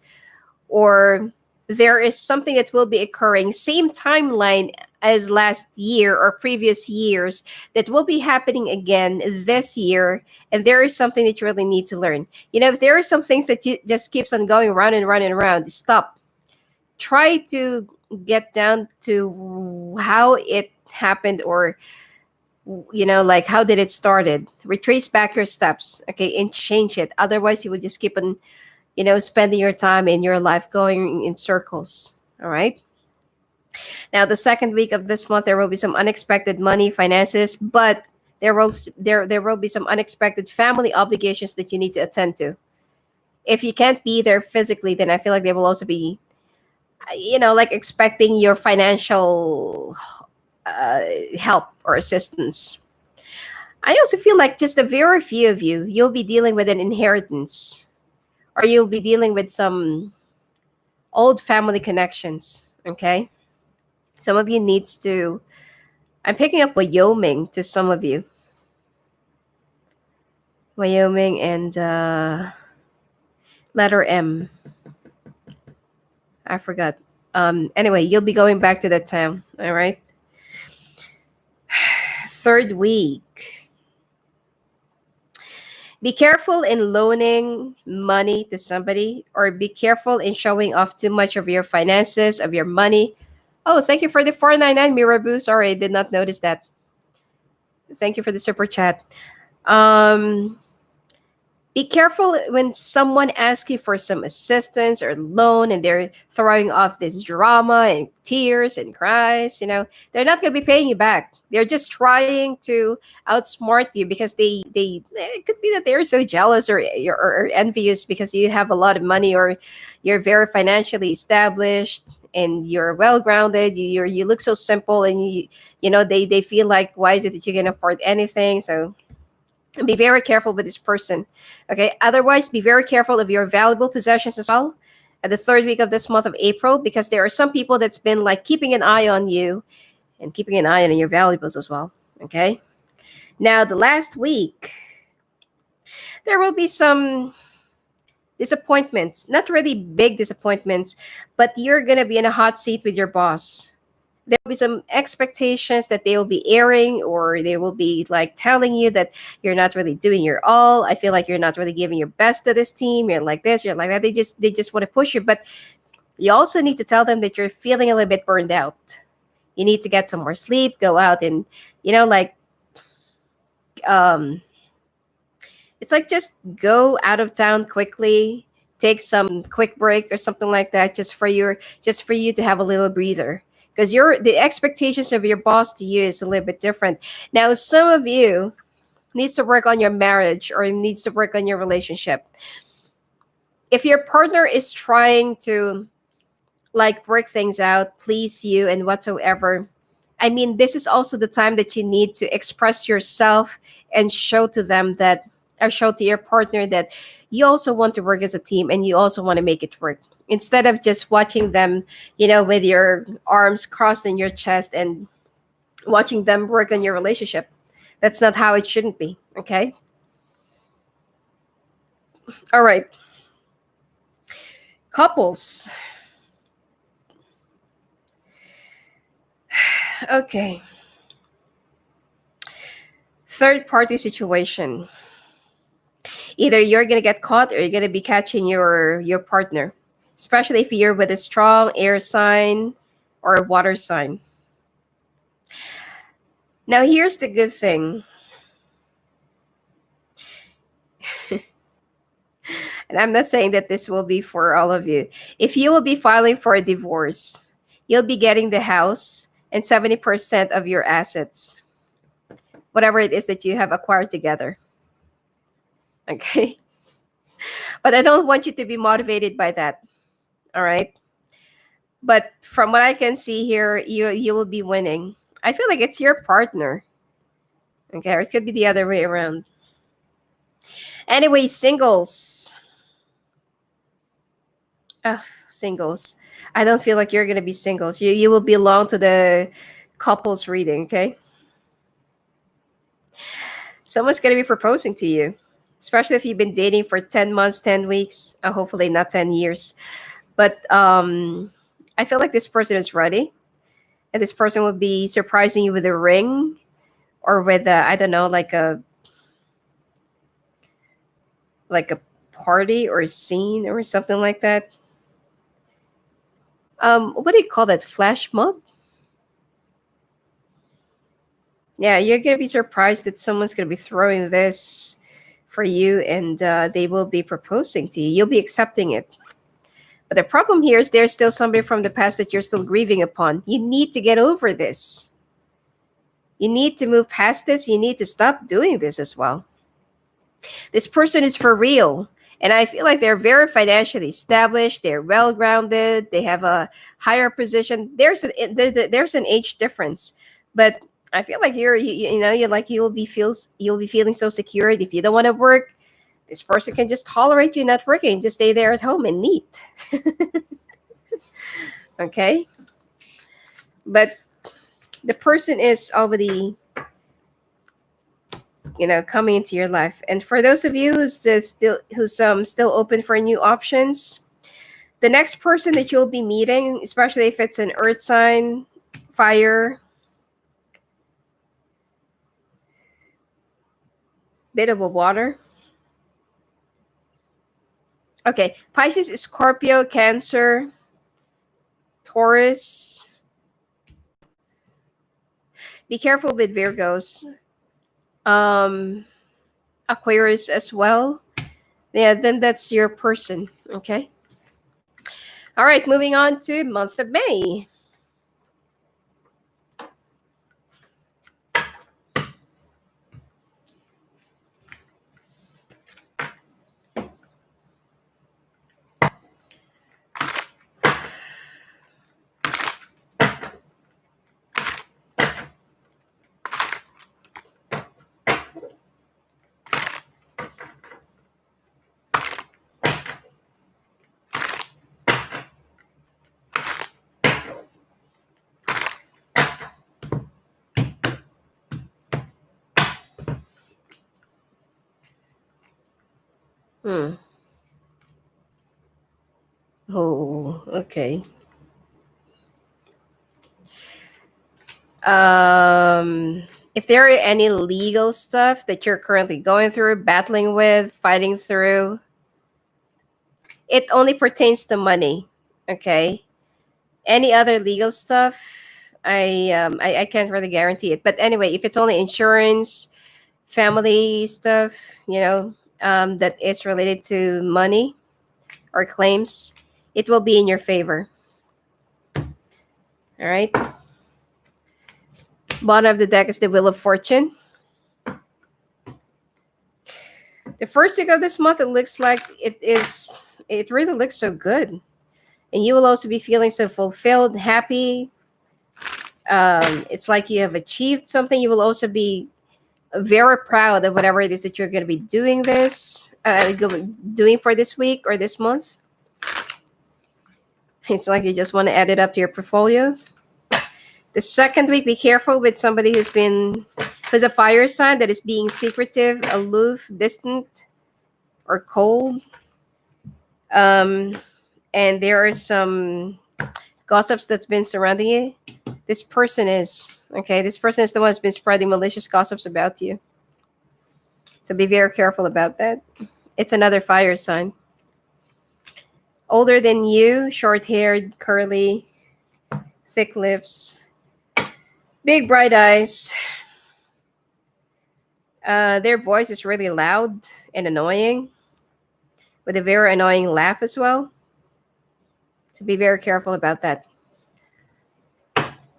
or there is something that will be occurring, same timeline as last year or previous years, that will be happening again this year. And there is something that you really need to learn. If there are some things that just keeps on going round and round and round, stop. Try to get down to how it happened, or like how did it started. Retrace back your steps, okay, and change it. Otherwise you would just keep on spending your time in your life going in circles. All right. Now the second week of this month there will be some unexpected money finances, but there will be some unexpected family obligations that you need to attend to. If you can't be there physically, then I feel like they will also be like expecting your financial uh, help or assistance. I also feel like just a very few of you'll be dealing with an inheritance, or you'll be dealing with some old family connections. Okay. Some of you needs to, I'm picking up Wyoming to some of you. Wyoming and letter M. I forgot. Anyway, you'll be going back to that town. All right. Third week. Be careful in loaning money to somebody, or be careful in showing off too much of your finances, of your money. Oh, thank you for the 499 Mirabu. Sorry, I did not notice that. Thank you for the super chat. Um, be careful when someone asks you for some assistance or loan and they're throwing off this drama and tears and cries. They're not going to be paying you back. They're just trying to outsmart you because they it could be that they're so jealous, or envious because you have a lot of money, or you're very financially established and you're well grounded. You look so simple, and they feel like, why is it that you can afford anything? So be very careful with this person. Okay. Otherwise, be very careful of your valuable possessions as well at the third week of this month of April, because there are some people that's been like keeping an eye on you and keeping an eye on your valuables as well. Okay. Now, the last week, there will be some disappointments, not really big disappointments, but you're going to be in a hot seat with your boss. There will be some expectations that they will be airing, or they will be like telling you that you're not really doing your all. I feel like you're not really giving your best to this team. You're like this, you're like that. They just want to push you, but you also need to tell them that you're feeling a little bit burned out. You need to get some more sleep, go out and like um it's like just go out of town quickly, take some quick break or something like that, just for you to have a little breather, because the expectations of your boss to you is a little bit different. Now, some of you needs to work on your marriage, or needs to work on your relationship. If your partner is trying to like work things out, please you and whatsoever, I mean, this is also the time that you need to express yourself and show to them that, or show to your partner that you also want to work as a team and you also want to make it work. Instead of just watching them, with your arms crossed in your chest and watching them work on your relationship. That's not how it shouldn't be. Okay. All right. Couples. Okay. Third party situation. Either you're gonna get caught, or you're gonna be catching your partner, especially if you're with a strong air sign or a water sign. Now, here's the good thing, and I'm not saying that this will be for all of you. If you will be filing for a divorce, you'll be getting the house and 70% of your assets, whatever it is that you have acquired together. Okay. But I don't want you to be motivated by that. All right. But from what I can see here, you will be winning. I feel like it's your partner. Okay, or it could be the other way around. Anyway, singles. Singles. I don't feel like you're gonna be singles. You will belong to the couples reading. Okay, someone's gonna be proposing to you, especially if you've been dating for 10 months, 10 weeks. Hopefully not 10 years. But I feel like this person is ready, and this person will be surprising you with a ring or with I don't know, like a party or a scene or something like that. What do you call that? Flash mob? Yeah, you're gonna be surprised that someone's gonna be throwing this for you, and they will be proposing to you. You'll be accepting it. But the problem here is there's still somebody from the past that you're still grieving upon. You need to get over this. You need to move past this. You need to stop doing this as well. This person is for real. And I feel like they're very financially established. They're well grounded. They have a higher position. There's an age difference, but I feel like you'll be feeling so secure. If you don't want to work, this person can just tolerate you not working. Just stay there at home and neat. Okay, but the person is already coming into your life. And for those of you who's still open for new options, the next person that you'll be meeting, especially if it's an earth sign, fire, bit of a water. Okay, Pisces, Scorpio, Cancer, Taurus. Be careful with Virgos. um Aquarius as well. Yeah, then that's your person. Okay. All right, moving on to month of May. Hmm. Oh, okay. If there are any legal stuff that you're currently going through, battling with, fighting through, it only pertains to money. Okay. Any other legal stuff, I can't really guarantee it. But anyway, if it's only insurance, family stuff, that is related to money or claims, it will be in your favor. All right. Bottom of the deck is the Wheel of Fortune. The first week of this month, it looks like it really looks so good. And you will also be feeling so fulfilled, happy. It's like you have achieved something. You will also be very proud of whatever it is that you're going to be doing for this week or this month. It's like you just want to add it up to your portfolio. The second week, be careful with somebody who's a fire sign that is being secretive, aloof, distant, or cold. Um, and there are some gossips that's been surrounding you. This person is okay. This person is the one who's been spreading malicious gossips about you. So be very careful about that. It's another fire sign. Older than you, short haired, curly, thick lips, big bright eyes. Their voice is really loud and annoying, with a very annoying laugh as well. So be very careful about that.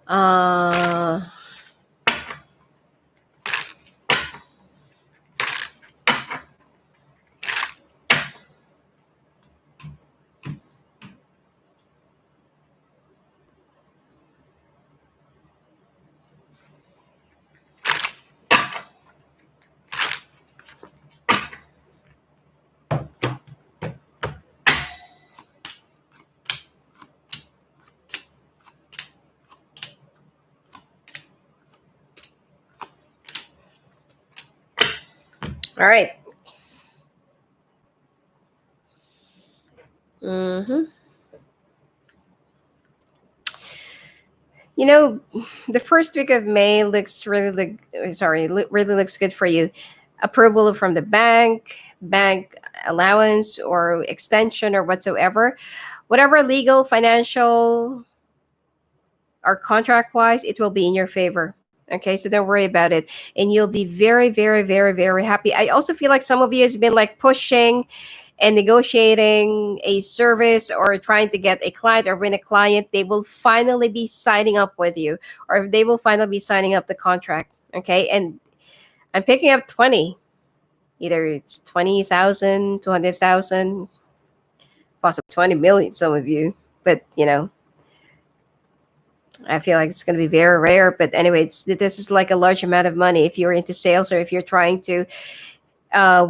Uh, All right. Mm-hmm. You know, the first week of May looks really really looks good for you. Approval from the bank allowance or extension or whatsoever, whatever legal, financial, or contract wise, it will be in your favor. Okay, so don't worry about it, and you'll be very, very, very, very happy. I also feel like some of you has been like pushing and negotiating a service or trying to get a client or win a client. They will finally be signing up with you, or they will finally be signing up the contract. Okay, and I'm picking up 20. Either it's 20,000, 200,000, possibly 20 million. Some of you, but I feel like it's going to be very rare. But anyway, this is like a large amount of money if you're into sales or if you're trying to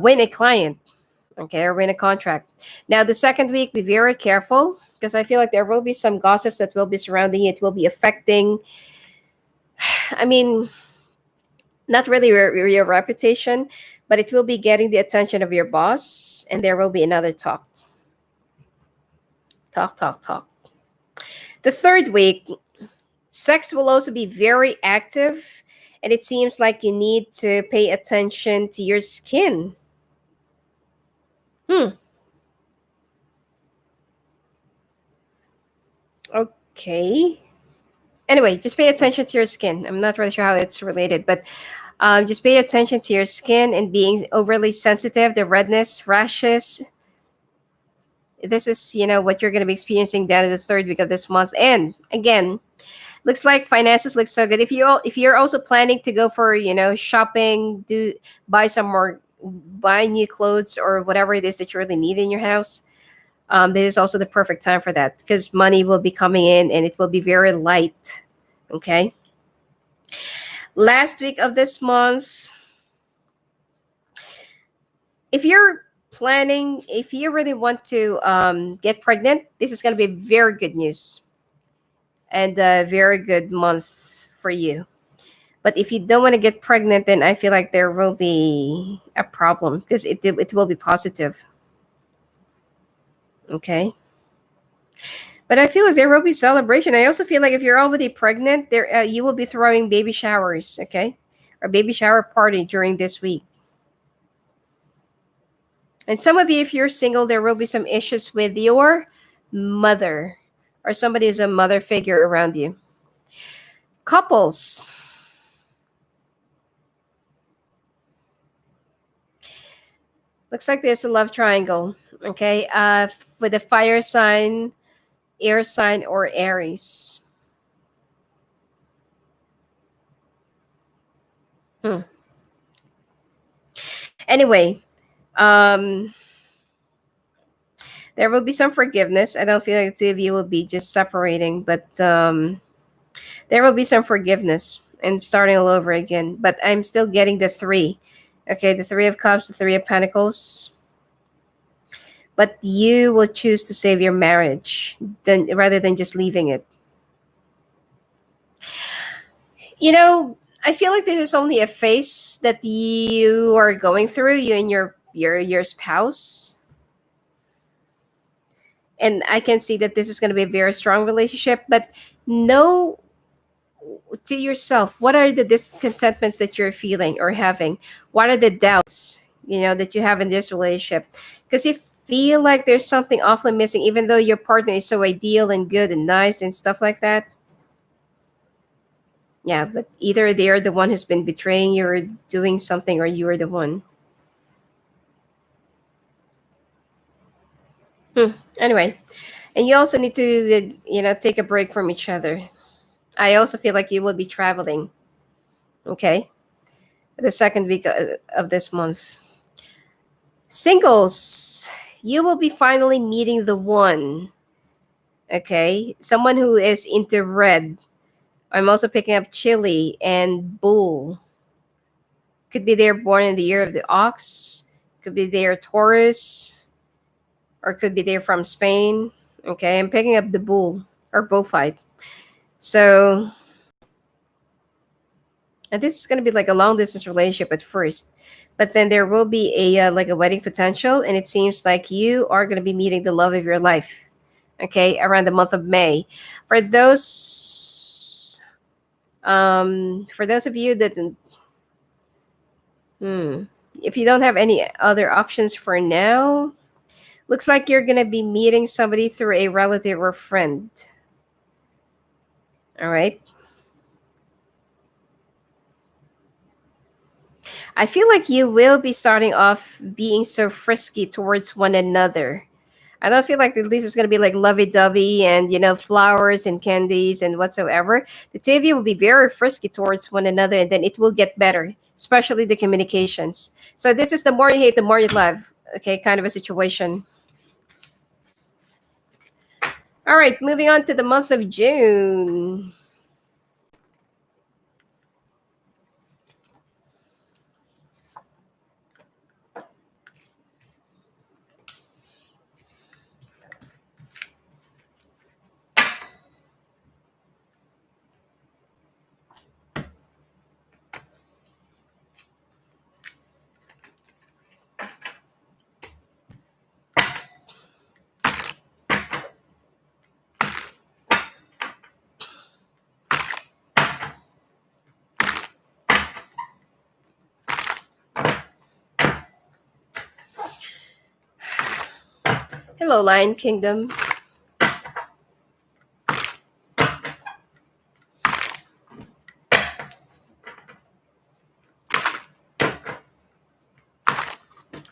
win a client, okay, or win a contract. Now, the second week, be very careful because I feel like there will be some gossips that will be surrounding it. Will be affecting, I mean, not really your reputation, but it will be getting the attention of your boss, and there will be another talk. The third week, sex will also be very active, and it seems like you need to pay attention to your skin. Hmm. Okay. Anyway, just pay attention to your skin. I'm not really sure how it's related, but just pay attention to your skin and being overly sensitive, the redness, rashes. This is, what you're going to be experiencing down in the third week of this month. And again, looks like finances look so good. If you're also planning to go for, shopping, buy some more, buy new clothes or whatever it is that you really need in your house, this is also the perfect time for that because money will be coming in and it will be very light. Okay. Last week of this month, if you're planning, if you really want to get pregnant, this is going to be very good news and a very good month for you. But if you don't want to get pregnant, then I feel like there will be a problem because it will be positive. Okay. But I feel like there will be celebration. I also feel like if you're already pregnant, there you will be throwing baby showers, okay, or baby shower party during this week. And some of you, if you're single, there will be some issues with your mother, or somebody is a mother figure around you. Couples, looks like there's a love triangle, okay, with the fire sign, air sign, or Aries. Hmm. Anyway, um, there will be some forgiveness. I don't feel like the two of you will be just separating, but there will be some forgiveness and starting all over again. But I'm still getting the three. Okay, the three of cups, the three of pentacles. But you will choose to save your marriage rather than just leaving it. I feel like this is only a phase that you are going through, you and your spouse. And I can see that this is going to be a very strong relationship, but know to yourself what are the discontentments that you're feeling or having, what are the doubts that you have in this relationship, because you feel like there's something awfully missing even though your partner is so ideal and good and nice and stuff like that. Yeah, but either they're the one who's been betraying you or doing something, or you're the one. Anyway, and you also need to take a break from each other. I also feel like you will be traveling, okay, the second week of this month. Singles, you will be finally meeting the one, okay? Someone who is into red. I'm also picking up chili and bull. Could be they're born in the year of the ox, could be they're Taurus, or could be they're from Spain. Okay, I'm picking up the bull or bullfight. So, and this is going to be like a long distance relationship at first, but then there will be a like a wedding potential, and it seems like you are going to be meeting the love of your life. Okay, around the month of May. For those of you that hmm, if you don't have any other options for now, looks like you're going to be meeting somebody through a relative or friend. All right. I feel like you will be starting off being so frisky towards one another. I don't feel like this is going to be like lovey-dovey and, flowers and candies and whatsoever. The two of you will be very frisky towards one another, and then it will get better, especially the communications. So this is the more you hate, the more you love. Okay, kind of a situation. All right, moving on to the month of June. Hello, Lion Kingdom.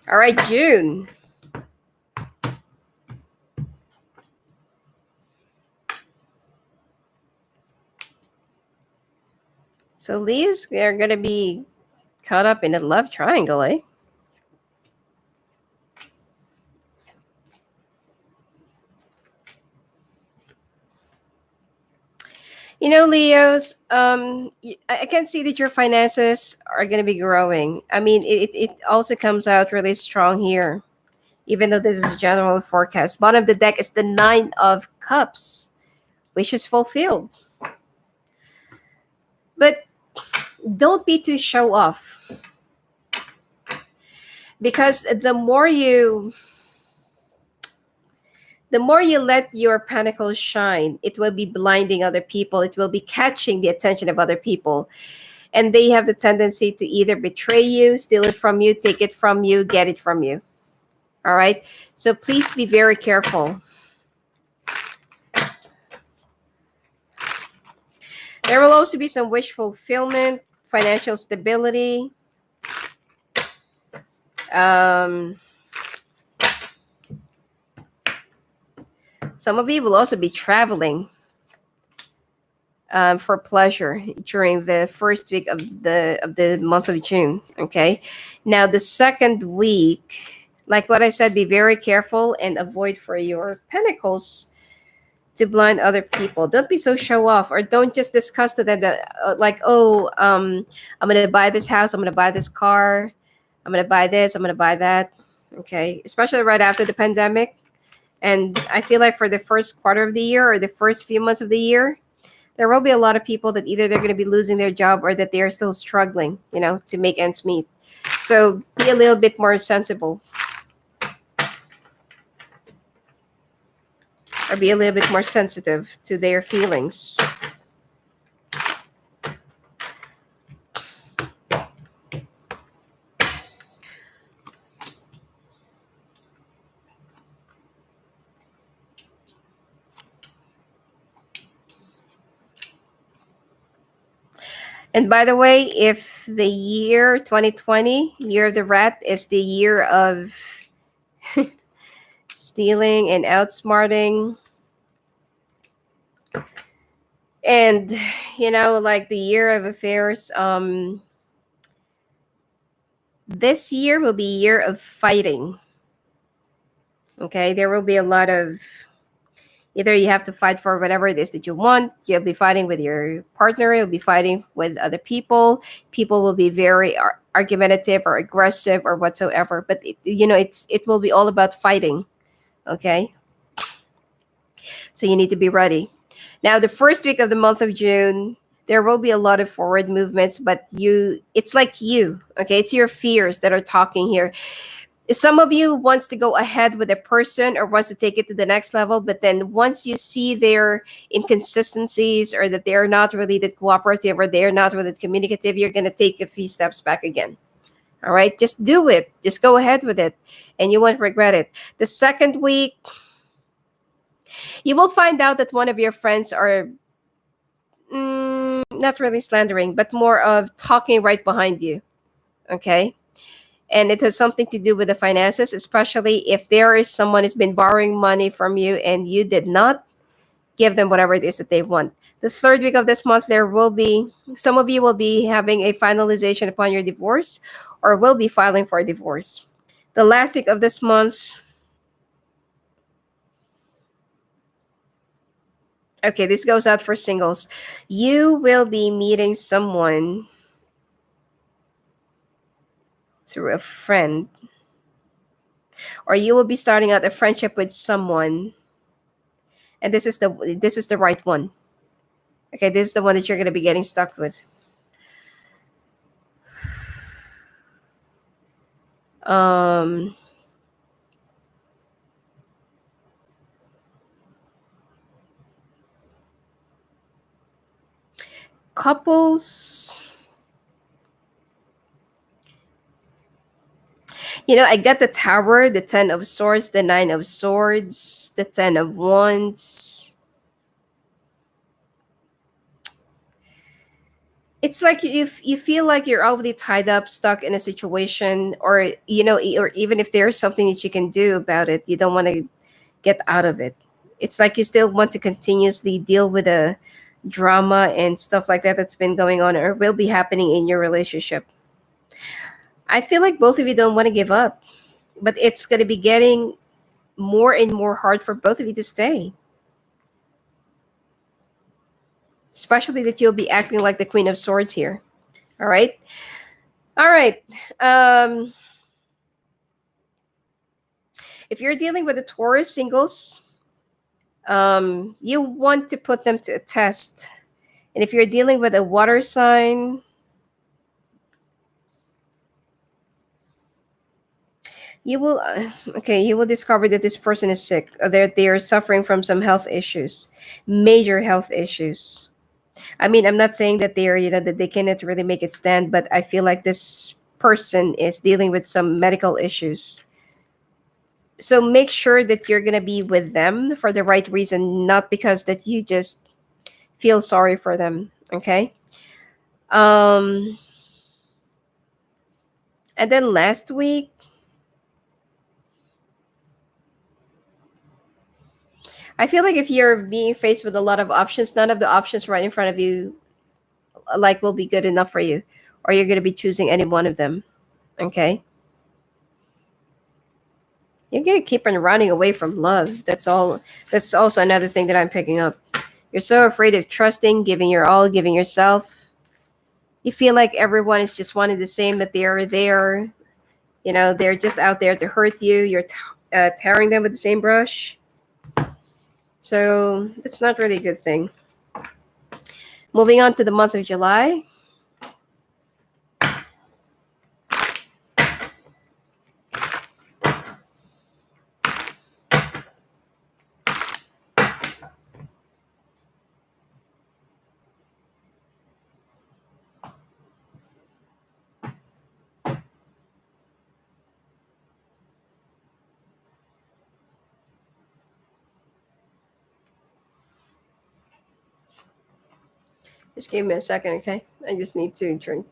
All right, June. So these are going to be caught up in a love triangle, eh? Leos, I can see that your finances are going to be growing. I mean, it also comes out really strong here, even though this is a general forecast. Bottom of the deck is the Nine of Cups, which is fulfilled. But don't be too show off, because the more you let your pentacles shine, it will be blinding other people. It will be catching the attention of other people. And they have the tendency to either betray you, steal it from you, take it from you, get it from you. All right. So please be very careful. There will also be some wish fulfillment, financial stability. Um, some of you will also be traveling for pleasure during the first week of the month of June. Okay. Now the second week, like what I said, be very careful and avoid for your pentacles to blind other people. Don't be so show off, or don't just discuss to them that like, oh, I'm gonna buy this house, I'm gonna buy this car, I'm gonna buy this, I'm gonna buy that. Okay, especially right after the pandemic. And I feel like for the first quarter of the year or the first few months of the year, there will be a lot of people that either they're going to be losing their job or that they are still struggling, to make ends meet. So be a little bit more sensible, or be a little bit more sensitive to their feelings. And by the way, if the year 2020, year of the rat, is the year of stealing and outsmarting, and like the year of affairs, this year will be year of fighting. Okay, there will be a lot of, either you have to fight for whatever it is that you want. You'll be fighting with your partner. You'll be fighting with other people. People will be very argumentative or aggressive or whatsoever. But it will be all about fighting. Okay, so you need to be ready. Now, the first week of the month of June, There will be a lot of forward movements, but it's like you, okay? It's your fears that are talking here. Some of you wants to go ahead with a person or wants to take it to the next level, but then once you see their inconsistencies or that they're not really that cooperative or they're not really communicative, you're going to take a few steps back again. All right, just do it, just go ahead with it, and you won't regret it. The second week, you will find out that one of your friends are not really slandering, but more of talking right behind you. Okay, and it has something to do with the finances, especially if there is someone who's been borrowing money from you and you did not give them whatever it is that they want. The third week of this month, there will be some of you will be having a finalization upon your divorce or will be filing for a divorce. The last week of this month, okay, this goes out for singles. You will be meeting someone through a friend, or you will be starting out a friendship with someone, and this is the right one. Okay, this is the one that you're going to be getting stuck with. Um, couples, I got the Tower, the Ten of Swords, the Nine of Swords, the Ten of Wands. It's like if you feel like you're already tied up, stuck in a situation, or or even if there's something that you can do about it, you don't want to get out of it. It's like you still want to continuously deal with the drama and stuff like that that's been going on or will be happening in your relationship. I feel like both of you don't want to give up, but it's going to be getting more and more hard for both of you to stay, especially that you'll be acting like the Queen of Swords here. All right. All right. Um, if you're dealing with the Taurus singles, you want to put them to a test. And if you're dealing with a water sign, you will discover that this person is sick, or they are suffering from some health issues, major health issues. I mean, I'm not saying that that they cannot really make it stand, but I feel like this person is dealing with some medical issues. So make sure that you're going to be with them for the right reason, not because that you just feel sorry for them, okay? um and then last week, I feel like if you're being faced with a lot of options, none of the options right in front of you like will be good enough for you, or you're going to be choosing any one of them. Okay, you're going to keep on running away from love. That's all. That's also another thing that I'm picking up. You're so afraid of trusting, giving your all, giving yourself. You feel like everyone is just wanting the same, that they're there. They're just out there to hurt you. You're tearing them with the same brush. So that's not really a good thing. Moving on to the month of July. Just give me a second, okay? I just need to drink.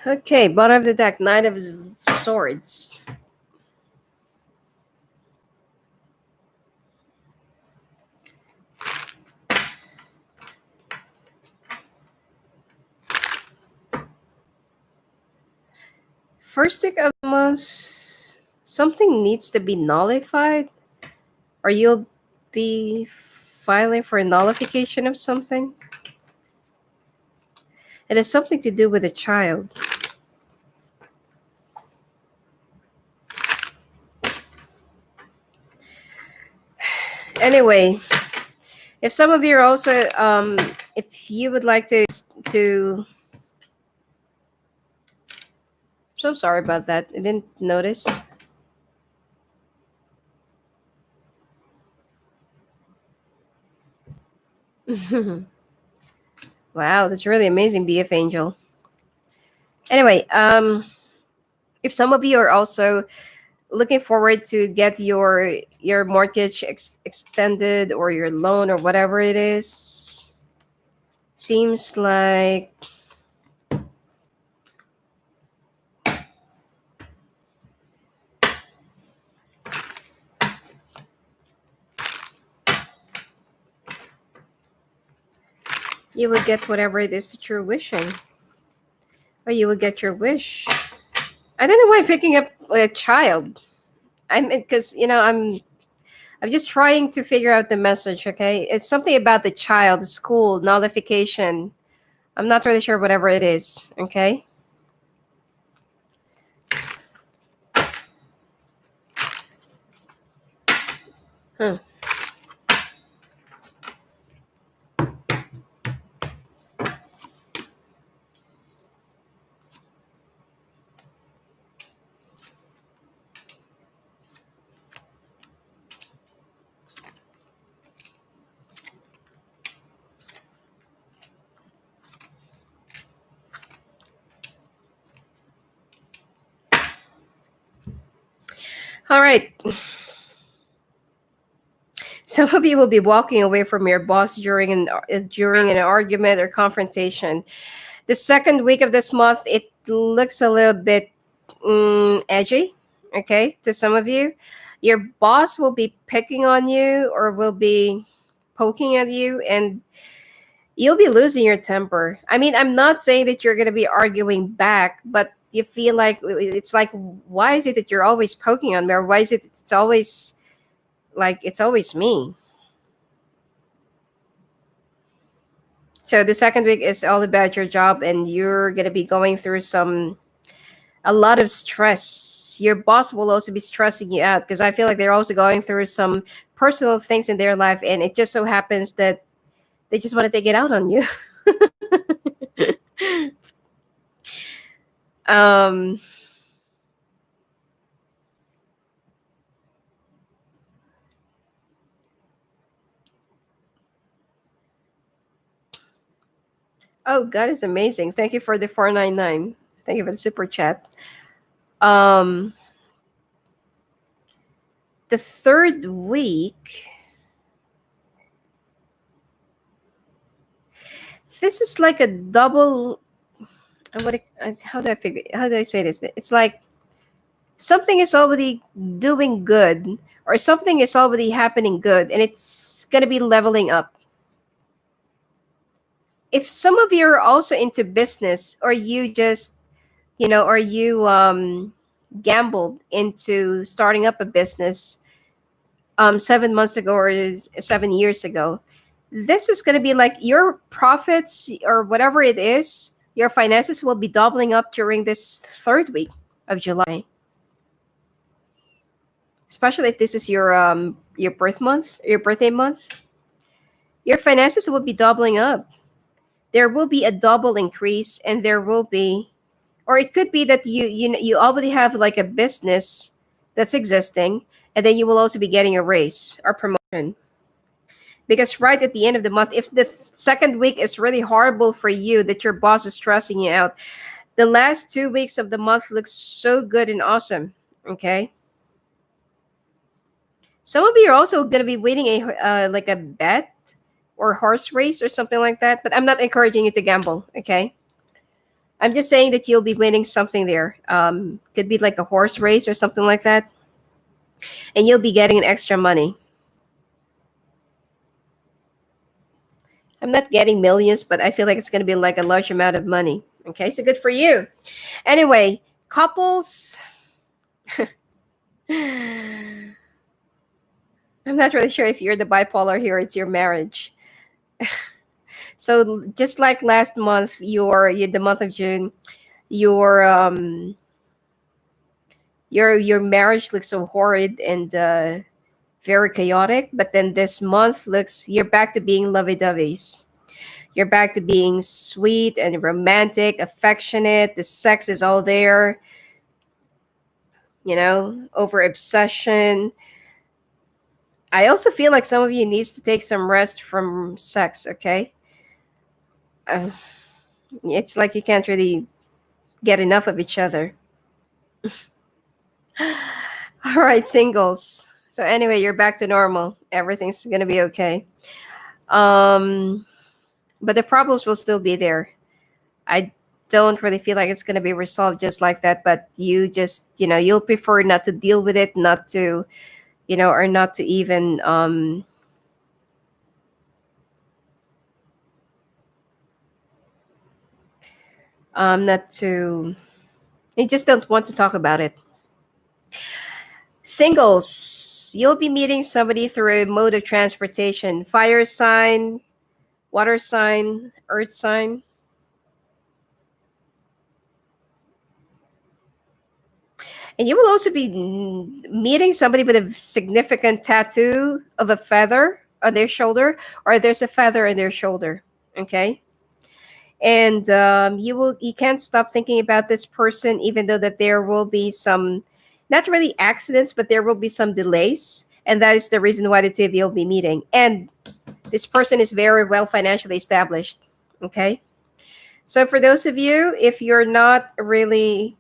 Okay, bottom of the deck, Knight of Swords. First deck of the month, something needs to be nullified, or you'll be filing for a nullification of something. It has something to do with a child. Anyway, if some of you are also, if you would like to, so sorry about that. I didn't notice. Wow, that's really amazing, BF Angel. Anyway, if some of you are also looking forward to get your mortgage extended, or your loan, or whatever it is, seems like you will get whatever it is that you're wishing, or you will get your wish. I don't know why I'm picking up a child. I'm because I'm just trying to figure out the message. Okay, it's something about the child, the school nullification. I'm not really sure whatever it is. Okay. Huh. All right. Some of you will be walking away from your boss during an argument or confrontation. The second week of this month, it looks a little bit edgy. Okay, to some of you, your boss will be picking on you, or will be poking at you, and you'll be losing your temper. I mean, I'm not saying that you're going to be arguing back, but you feel like it's like, why is it that you're always poking on me, or why is it it's always like it's always me? So the second week is all about your job, and you're gonna be going through a lot of stress. Your boss will also be stressing you out, because I feel like they're also going through some personal things in their life, and it just so happens that they just want to take it out on you. um oh, God is amazing. Thank you for the 499. Thank you for the super chat. um the third week, this is like a double. How do I figure? How do I say this? It's like something is already doing good, or something is already happening good, and it's going to be leveling up. If some of you are also into business, or you just, or you gambled into starting up a business 7 months ago, or 7 years ago, this is going to be like your profits, or whatever it is, your finances will be doubling up during this third week of July, especially if this is your birthday month. Your finances will be doubling up. There will be a double increase, and there will be, or it could be that you already have like a business that's existing, and then you will also be getting a raise or promotion. Because right at the end of the month, if the second week is really horrible for you, that your boss is stressing you out, the last 2 weeks of the month looks so good and awesome. Okay. Some of you are also going to be winning like a bet or horse race or something like that. But I'm not encouraging you to gamble. Okay. I'm just saying that you'll be winning something there. Could be like a horse race or something like that, and you'll be getting an extra money. I'm not getting millions, but I feel like it's going to be like a large amount of money. Okay, so good for you. Anyway, couples. I'm not really sure if you're the bipolar here. It's your marriage. So just like last month, you the month of June, your your marriage looks so horrid and very chaotic. But then this month looks you're back to being lovey-doveys. You're back to being sweet and romantic, affectionate. The sex is all there. Over obsession. I also feel like some of you needs to take some rest from sex. Okay, uh, it's like you can't really get enough of each other. All right, singles. So anyway, you're back to normal. Everything's gonna be okay. Um, but the problems will still be there. I don't really feel like it's gonna be resolved just like that. But you just, you'll prefer not to deal with it, not to, or not to even, not to. You just don't want to talk about it. Singles, you'll be meeting somebody through a mode of transportation: fire sign, water sign, earth sign. And you will also be meeting somebody with a significant tattoo of a feather on their shoulder, or there's a feather on their shoulder. Okay. And you can't stop thinking about this person, even though that there will be some, not really accidents, but there will be some delays. And that is the reason why the two of you will be meeting. And this person is very well financially established. Okay. So for those of you, if you're not really,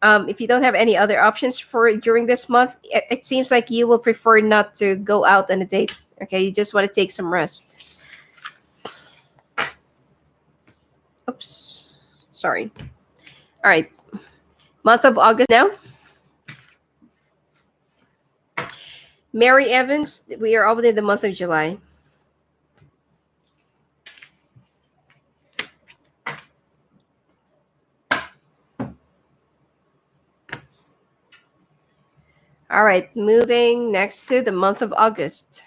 if you don't have any other options for during this month, it seems like you will prefer not to go out on a date. Okay. You just want to take some rest. Oops. Sorry. All right. Month of August now. Mary Evans, we are already in the month of July. All right, moving next to the month of August.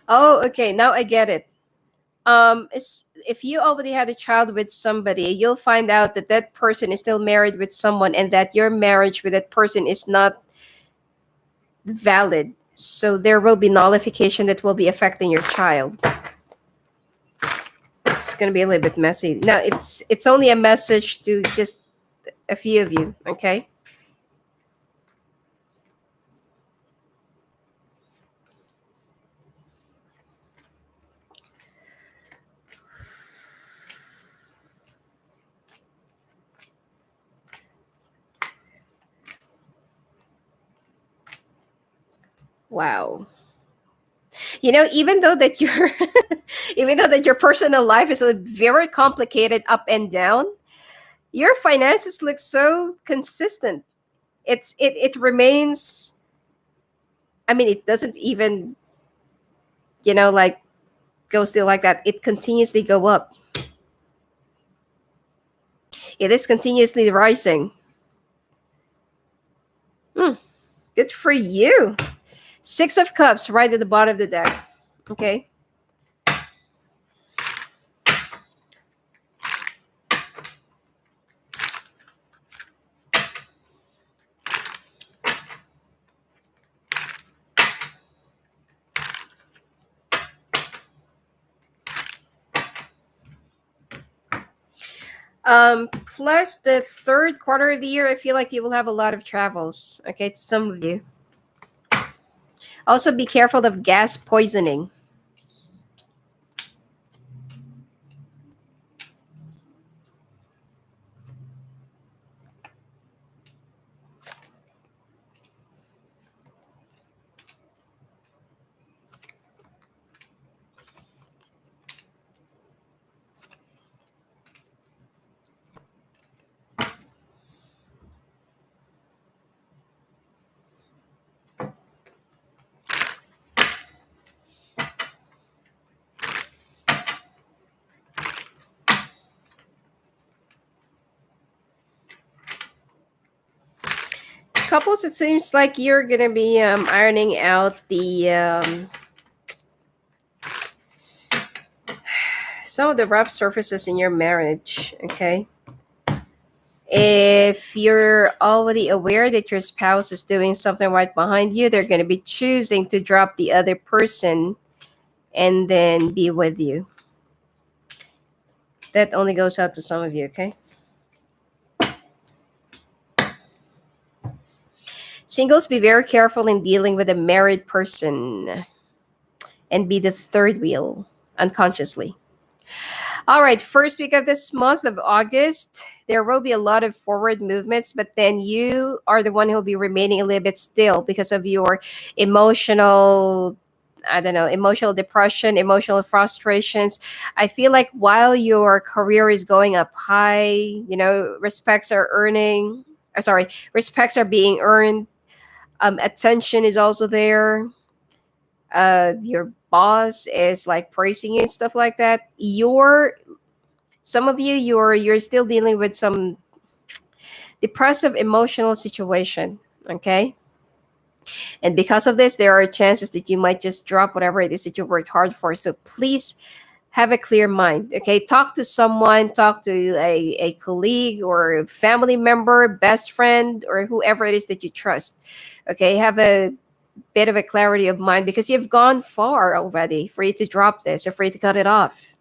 Oh, okay, now I get it. If you already had a child with somebody, you'll find out that that person is still married with someone, and that your marriage with that person is not valid. So there will be nullification that will be affecting your child. It's going to be a little bit messy. Now, it's only a message to just a few of you, okay? Wow. Even though that your even though that your personal life is a very complicated up and down, your finances look so consistent. It remains. I mean, it doesn't even like go still like that. It continuously go up. It is continuously rising. Hmm, good for you. Six of Cups right at the bottom of the deck. Okay. Plus the third quarter of the year, I feel like you will have a lot of travels. Okay, to some of you. Also, be careful of gas poisoning. Couples, it seems like you're gonna be ironing out the some of the rough surfaces in your marriage. Okay, if you're already aware that your spouse is doing something right behind you, they're gonna be choosing to drop the other person and then be with you. That only goes out to some of you. Okay. Singles, be very careful in dealing with a married person and be the third wheel unconsciously. All right, first week of this month of August, there will be a lot of forward movements, but then you are the one who will be remaining a little bit still because of your emotional, I don't know, emotional depression, emotional frustrations. I feel like while your career is going up high, respects are respects are being earned, attention is also there, your boss is like praising you and stuff like that. Some of you, you're still dealing with some depressive emotional situation. Okay, and because of this, there are chances that you might just drop whatever it is that you worked hard for. So please have a clear mind. Okay, talk to someone, talk to a colleague or a family member, best friend, or whoever it is that you trust. Okay, have a bit of a clarity of mind because you've gone far already for you to drop this or for you to cut it off.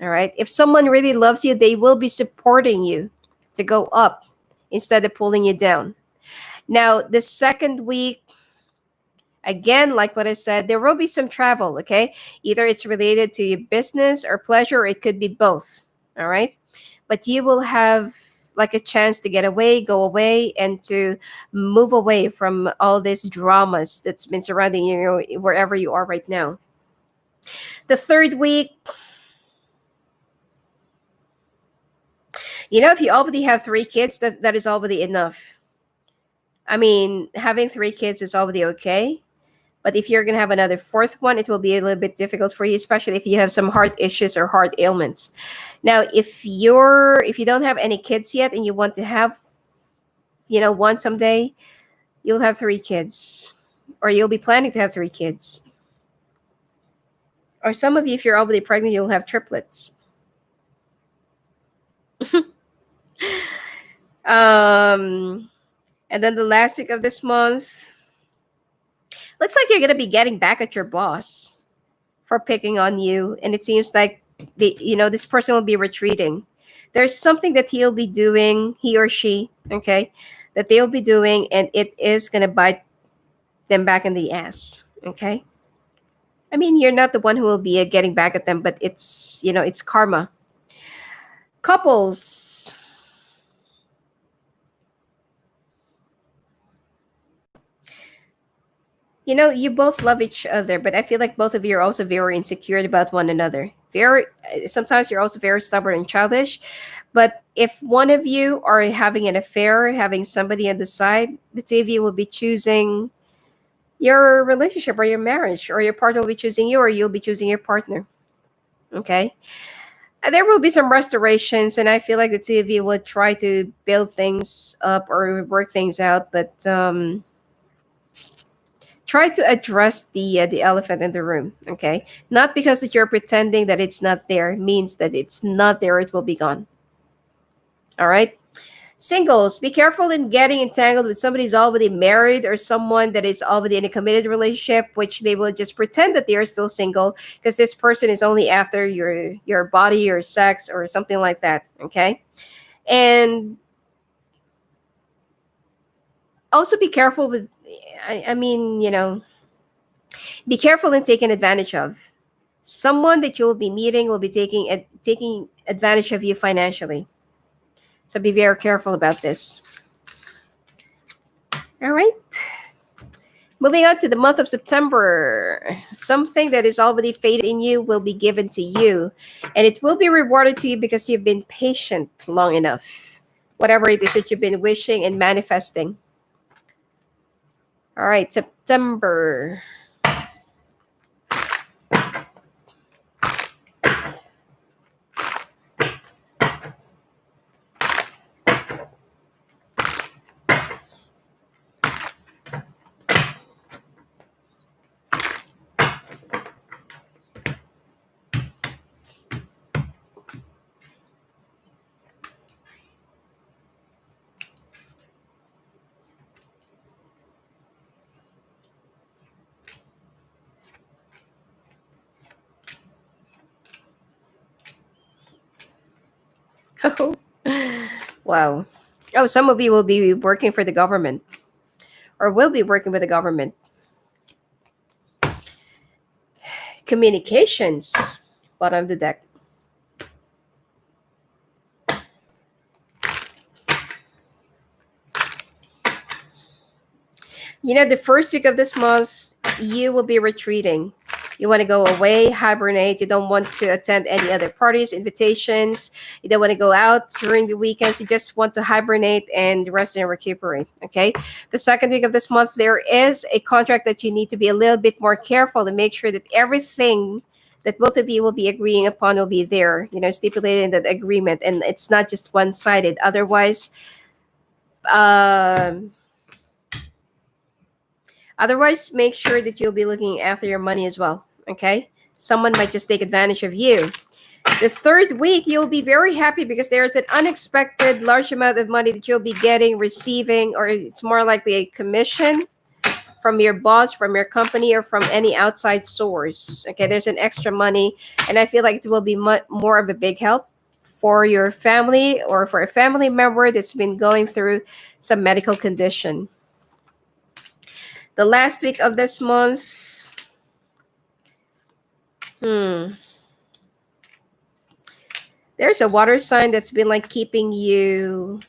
All right. If someone really loves you, they will be supporting you to go up instead of pulling you down. Now, the second week, again, like what I said, there will be some travel. Okay. Either it's related to your business or pleasure, or it could be both. All right. But you will have like a chance to get away, go away, and to move away from all these dramas that's been surrounding you wherever you are right now. The third week, if you already have three kids, that is already enough. I mean, having three kids is already okay. But if you're going to have another fourth one, it will be a little bit difficult for you, especially if you have some heart issues or heart ailments. Now, if you don't have any kids yet and you want to have, one someday, you'll have three kids, or you'll be planning to have three kids. Or some of you, if you're already pregnant, you'll have triplets. um, and then the last week of this month, looks like you're going to be getting back at your boss for picking on you, and it seems like this person will be retreating. There's something that he'll be doing, he or she, okay, that they'll be doing, and it is going to bite them back in the ass. Okay, I mean, you're not the one who will be getting back at them, but it's karma. Couples, you both love each other, but I feel like both of you are also very insecure about one another. Very Sometimes you're also very stubborn and childish. But if one of you are having an affair, having somebody on the side, the two of you will be choosing your relationship or your marriage, or your partner will be choosing you, or you'll be choosing your partner. Okay. There will be some restorations, and I feel like the two of you will try to build things up or work things out, but try to address the elephant in the room. Okay, not because that you're pretending that it's not there means that it's not there, it will be gone. All right. Singles, be careful in getting entangled with somebody who's already married or someone that is already in a committed relationship, which they will just pretend that they are still single because this person is only after your body, your sex, or something like that. Okay. And also be careful with, I mean, be careful in taking advantage of. Someone that you'll be meeting will be taking advantage of you financially. So be very careful about this. All right. Moving on to the month of September. Something that is already fated in you will be given to you, and it will be rewarded to you because you've been patient long enough. Whatever it is that you've been wishing and manifesting. All right, September. Wow. Oh, some of you will be working for the government or will be working with the government. Communications. Bottom of the deck. The first week of this month, you will be retreating. You want to go away, hibernate. You don't want to attend any other parties, invitations. You don't want to go out during the weekends. You just want to hibernate and rest and recuperate. Okay. The second week of this month, there is a contract that you need to be a little bit more careful to make sure that everything that both of you will be agreeing upon will be there, stipulated in that agreement. And it's not just one sided. Um, Otherwise, make sure that you'll be looking after your money as well. Okay? Someone might just take advantage of you. The third week, you'll be very happy because there is an unexpected large amount of money that you'll be getting, receiving, or it's more likely a commission from your boss, from your company, or from any outside source. Okay, there's an extra money, and I feel like it will be more of a big help for your family or for a family member that's been going through some medical condition. The last week of this month, there's a water sign that's been like keeping you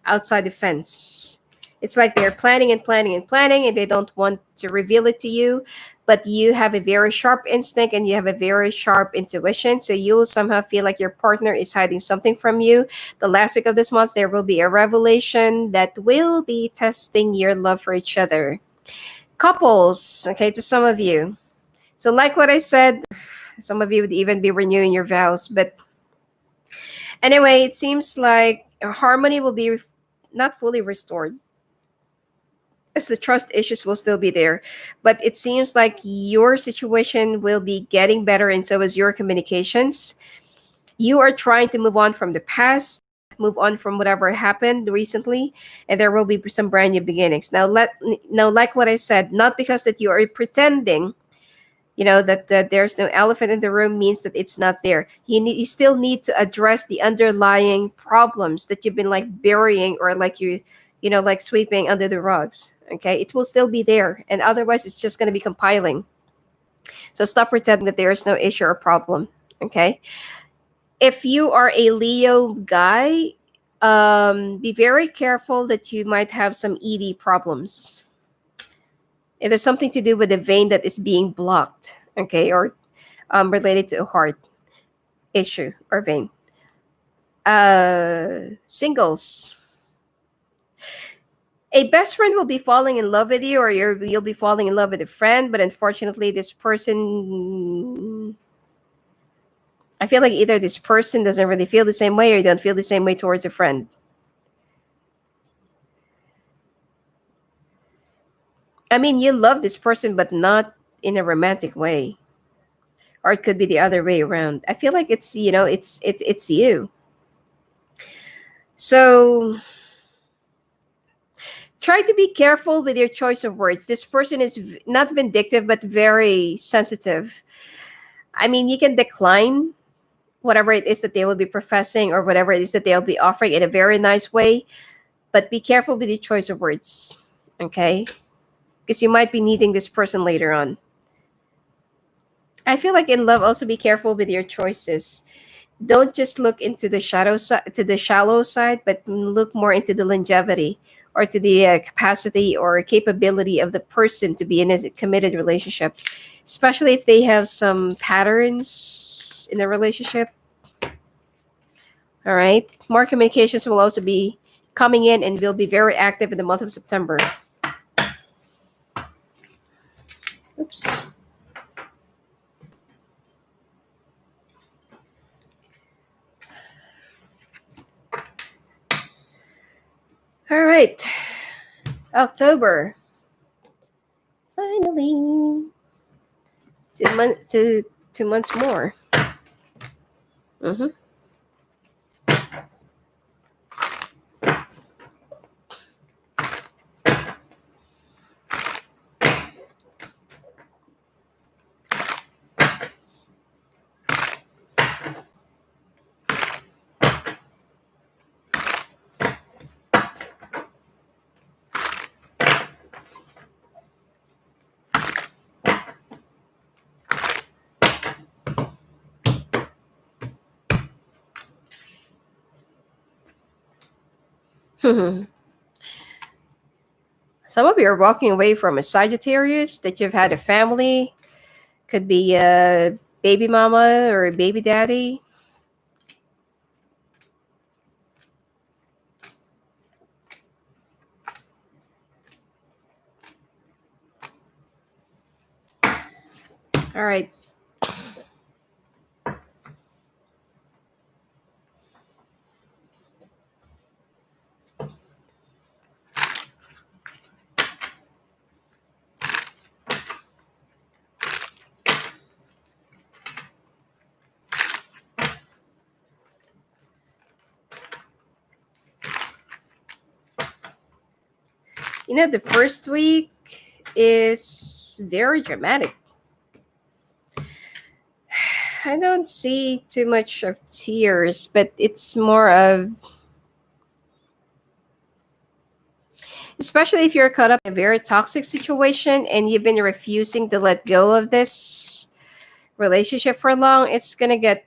outside the fence. It's like they're planning and planning and planning, and they don't want to reveal it to you. But you have a very sharp instinct and you have a very sharp intuition. So you will somehow feel like your partner is hiding something from you. The last week of this month, there will be a revelation that will be testing your love for each other. Couples, okay, to some of you. So, like what I said, some of you would even be renewing your vows. But anyway, it seems like harmony will be not fully restored, as the trust issues will still be there. But it seems like your situation will be getting better, and so is your communications. You are trying to move on from the past, move on from whatever happened recently, and there will be some brand new beginnings. Now, like what I said, not because that you are pretending that there's no elephant in the room means that it's not there. You still need to address the underlying problems that you've been like burying, or like like sweeping under the rugs. Okay, it will still be there, and otherwise it's just going to be compiling. So stop pretending that there is no issue or problem. Okay, if you are a Leo guy, be very careful that you might have some ED problems. It has something to do with the vein that is being blocked, okay, or related to a heart issue or vein. Singles. A best friend will be falling in love with you, or you'll be falling in love with a friend, but unfortunately, this person, I feel like either this person doesn't really feel the same way or you don't feel the same way towards a friend. I mean, you love this person, but not in a romantic way, or it could be the other way around. I feel like it's you. So try to be careful with your choice of words. This person is not vindictive, but very sensitive. I mean, you can decline whatever it is that they will be professing or whatever it is that they'll be offering in a very nice way, but be careful with your choice of words, okay? Because you might be needing this person later on. I feel like in love, also be careful with your choices. Don't just look into the shadow side, to the shallow side, but look more into the longevity, or to the capacity or capability of the person to be in a committed relationship, especially if they have some patterns in the relationship. All right, more communications will also be coming in and will be very active in the month of September. Oops. All right, October. Finally, 2 months more. Mm-hmm. Some of you are walking away from a Sagittarius that you've had a family. Could be a baby mama or a baby daddy. All right. The first week is very dramatic. I don't see too much of tears, but it's more of, especially if you're caught up in a very toxic situation and you've been refusing to let go of this relationship for long, it's going to get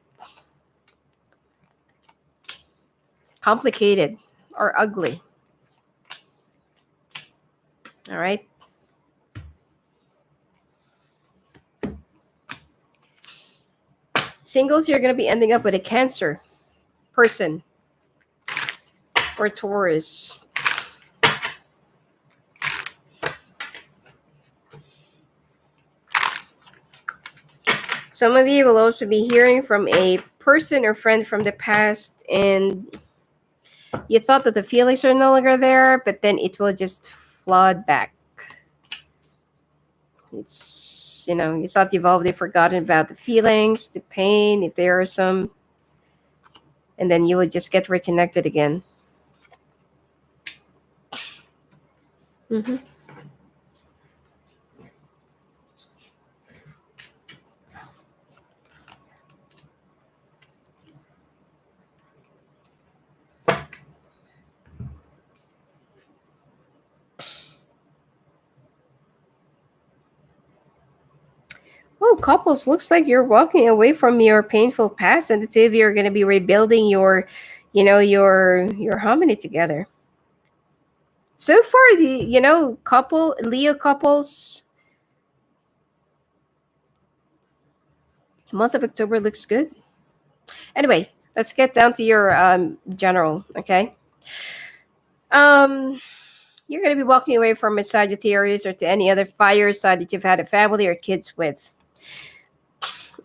complicated or ugly. All right. Singles, you're going to be ending up with a Cancer person or Taurus. Some of you will also be hearing from a person or friend from the past, and you thought that the feelings are no longer there, but then it will just flood back. It's, you thought you've already forgotten about the feelings, the pain, if there are some, and then you would just get reconnected again. Mm-hmm. Well, couples, looks like you're walking away from your painful past, and the two of you are going to be rebuilding your harmony together. So far, the couple Leo couples, the month of October looks good. Anyway, let's get down to your general. Okay, um, you're going to be walking away from a Sagittarius or to any other fire sign that you've had a family or kids with.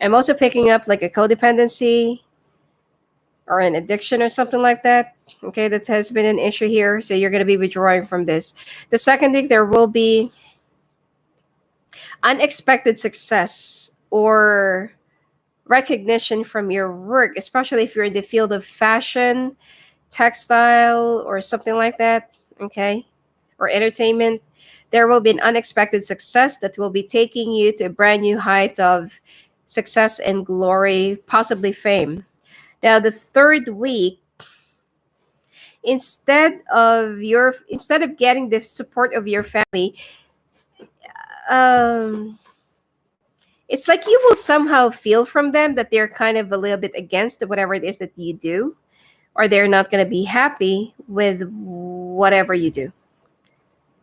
I'm also picking up like a codependency or an addiction or something like that. Okay, that has been an issue here. So you're going to be withdrawing from this. The second week, there will be unexpected success or recognition from your work, especially if you're in the field of fashion, textile, or something like that. Okay, or entertainment. There will be an unexpected success that will be taking you to a brand new height of success and glory, possibly fame. Now, the third week, instead of getting the support of your family, um it's like you will somehow feel from them that they're kind of a little bit against whatever it is that you do, or they're not going to be happy with whatever you do.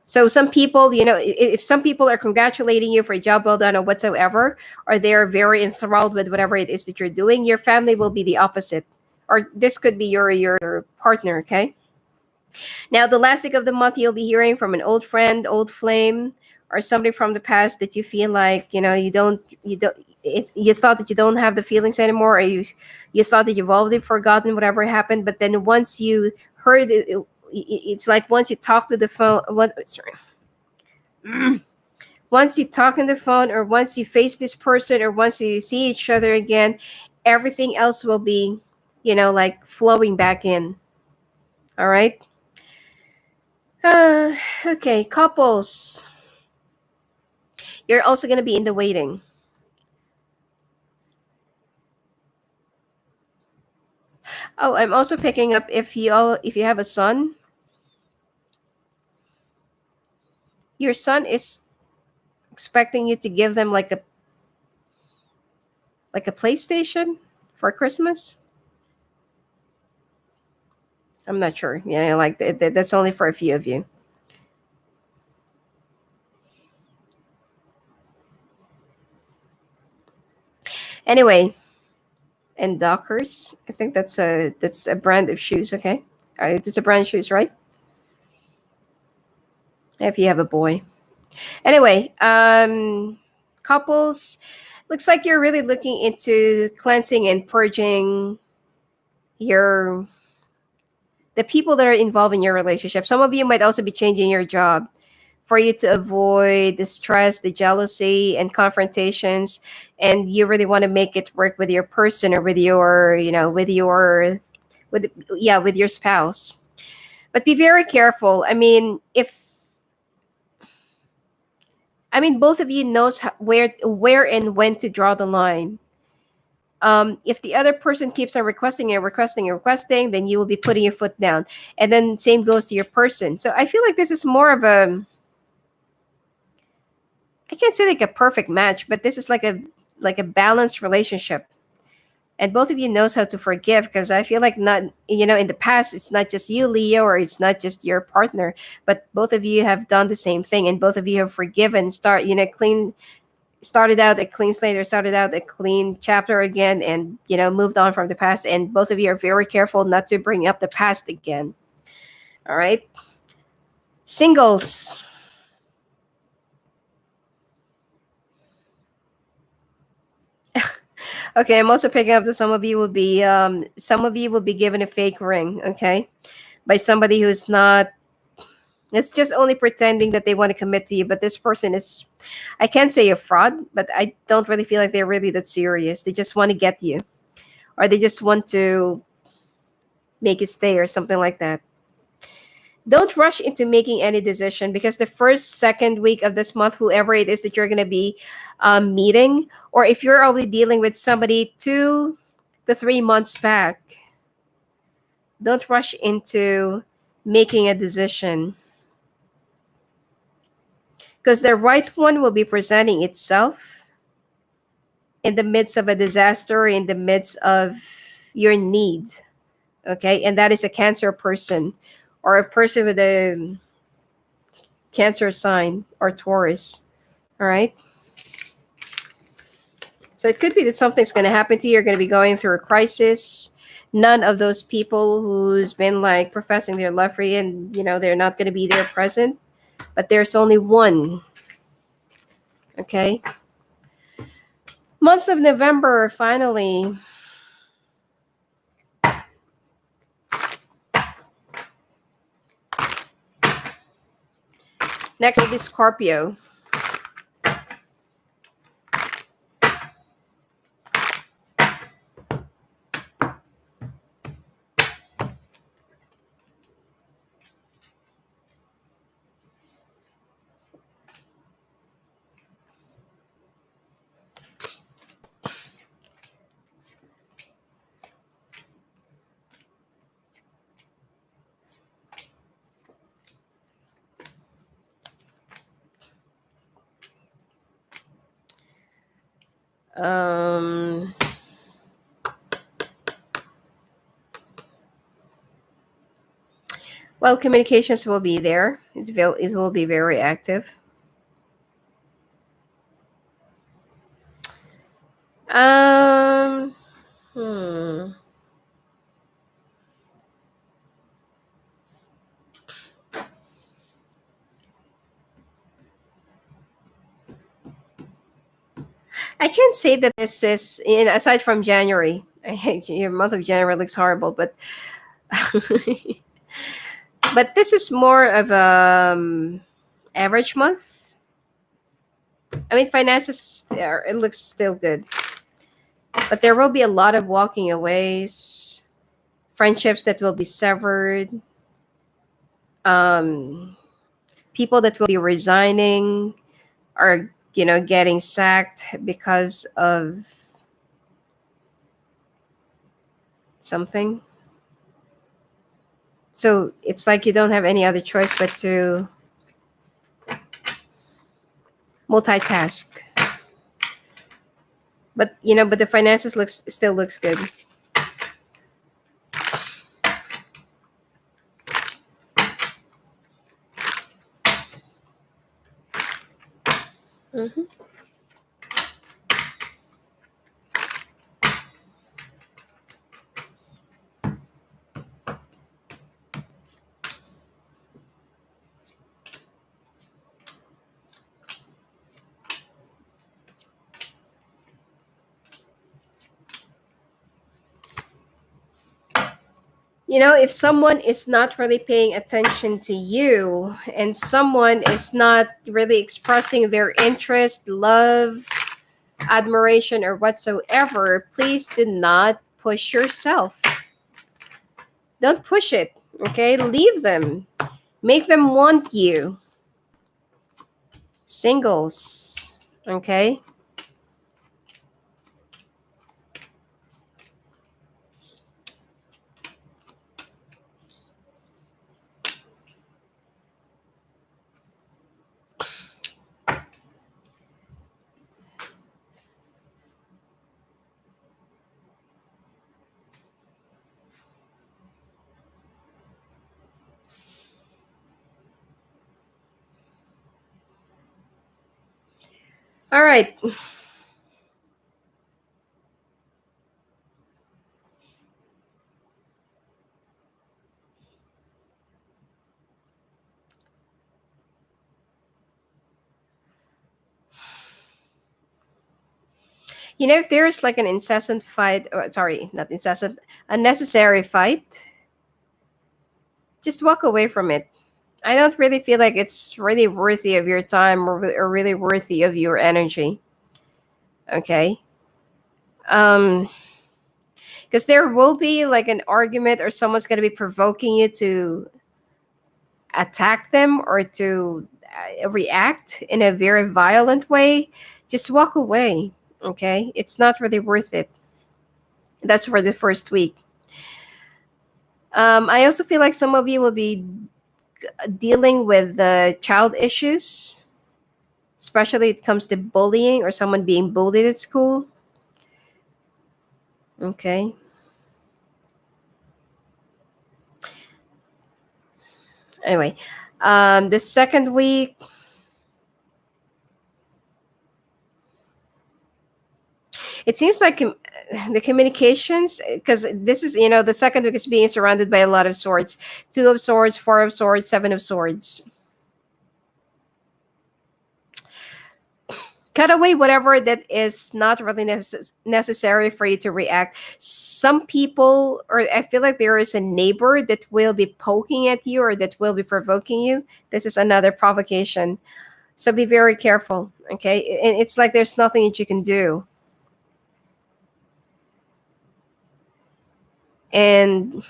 So some people, if some people are congratulating you for a job well done or whatsoever, or they're very enthralled with whatever it is that you're doing, your family will be the opposite. Or this could be your partner, okay? Now, the last week of the month, you'll be hearing from an old friend, old flame, or somebody from the past that you feel like you thought that you don't have the feelings anymore, or you thought that you've already forgotten whatever happened. But then once you heard it's like once you talk to the phone. What? Sorry. Once you talk on the phone, or once you face this person, or once you see each other again, everything else will be, like flowing back in. All right. Uh, okay, couples. You're also going to be in the waiting. Oh, I'm also picking up if you have a son, your son is expecting you to give them like a PlayStation for Christmas. I'm not sure. Yeah, like that's only for a few of you. Anyway, and Dockers. I think that's a brand of shoes. Okay, it's a brand of shoes, right? If you have a boy. Anyway, couples. Looks like you're really looking into cleansing and purging your the people that are involved in your relationship. Some of you might also be changing your job for you to avoid the stress, the jealousy, and confrontations. And you really want to make it work with your person or with your, with yeah, with your spouse. But be very careful. I mean, both of you knows where and when to draw the line. If the other person keeps on requesting and requesting and requesting, then you will be putting your foot down, and then same goes to your person. So I feel like this is more of a, I can't say like a perfect match, but this is like a balanced relationship, and both of you knows how to forgive, because I feel like, not, in the past, it's not just you, Leo, or it's not just your partner, but both of you have done the same thing, and both of you have forgiven, clean, started out a clean slate, or started out a clean chapter again, and moved on from the past, and both of you are very careful not to bring up the past again. All right, singles. Okay, I'm also picking up that some of you will be given a fake ring, okay, by somebody who's not. It's just only pretending that they want to commit to you, but this person is, I can't say a fraud, but I don't really feel like they're really that serious. They just want to get you, or they just want to make you stay, or something like that. Don't rush into making any decision, because the first, second week of this month, whoever it is that you're going to be meeting, or if you're already dealing with somebody 2 to 3 months back, don't rush into making a decision, because the right one will be presenting itself in the midst of a disaster, in the midst of your need. Okay, and that is a Cancer person, or a person with a Cancer sign, or Taurus. All right. So it could be that something's going to happen to you. You're going to be going through a crisis. None of those people who's been like professing their love for you, and they're not going to be there present. But there's only one. Okay. Month of November, finally. Next will be Scorpio. Um, well, communications will be there. It will be very active. Um, hmm. I can't say that this is aside from January. I hate your month of January looks horrible, but but this is more of a average month. I mean, finances it looks still good, but there will be a lot of walking aways, friendships that will be severed, um, people that will be resigning, or getting sacked because of something. So it's like you don't have any other choice but to multitask. But the finances looks still looks good. Mhm. If someone is not really paying attention to you and someone is not really expressing their interest, love, admiration, or whatsoever, please do not push yourself. Don't push it, okay? Leave them. Make them want you. Singles, okay? All right. If there's like an incessant fight, or sorry, not incessant, unnecessary fight, just walk away from it. I don't really feel like it's really worthy of your time or really worthy of your energy. Okay. Um, because there will be like an argument or someone's going to be provoking you to attack them or to react in a very violent way. Just walk away. Okay. It's not really worth it. That's for the first week. I also feel like some of you will be dealing with child issues, especially it comes to bullying or someone being bullied at school. Okay. Anyway, the second week, it seems like the communications, because this is, the second week is being surrounded by a lot of swords: two of swords, four of swords, seven of swords. Cut away whatever that is not really necessary for you to react. Some people, or I feel like there is a neighbor that will be poking at you or that will be provoking you. This is another provocation. So be very careful. Okay. It's like there's nothing that you can do. And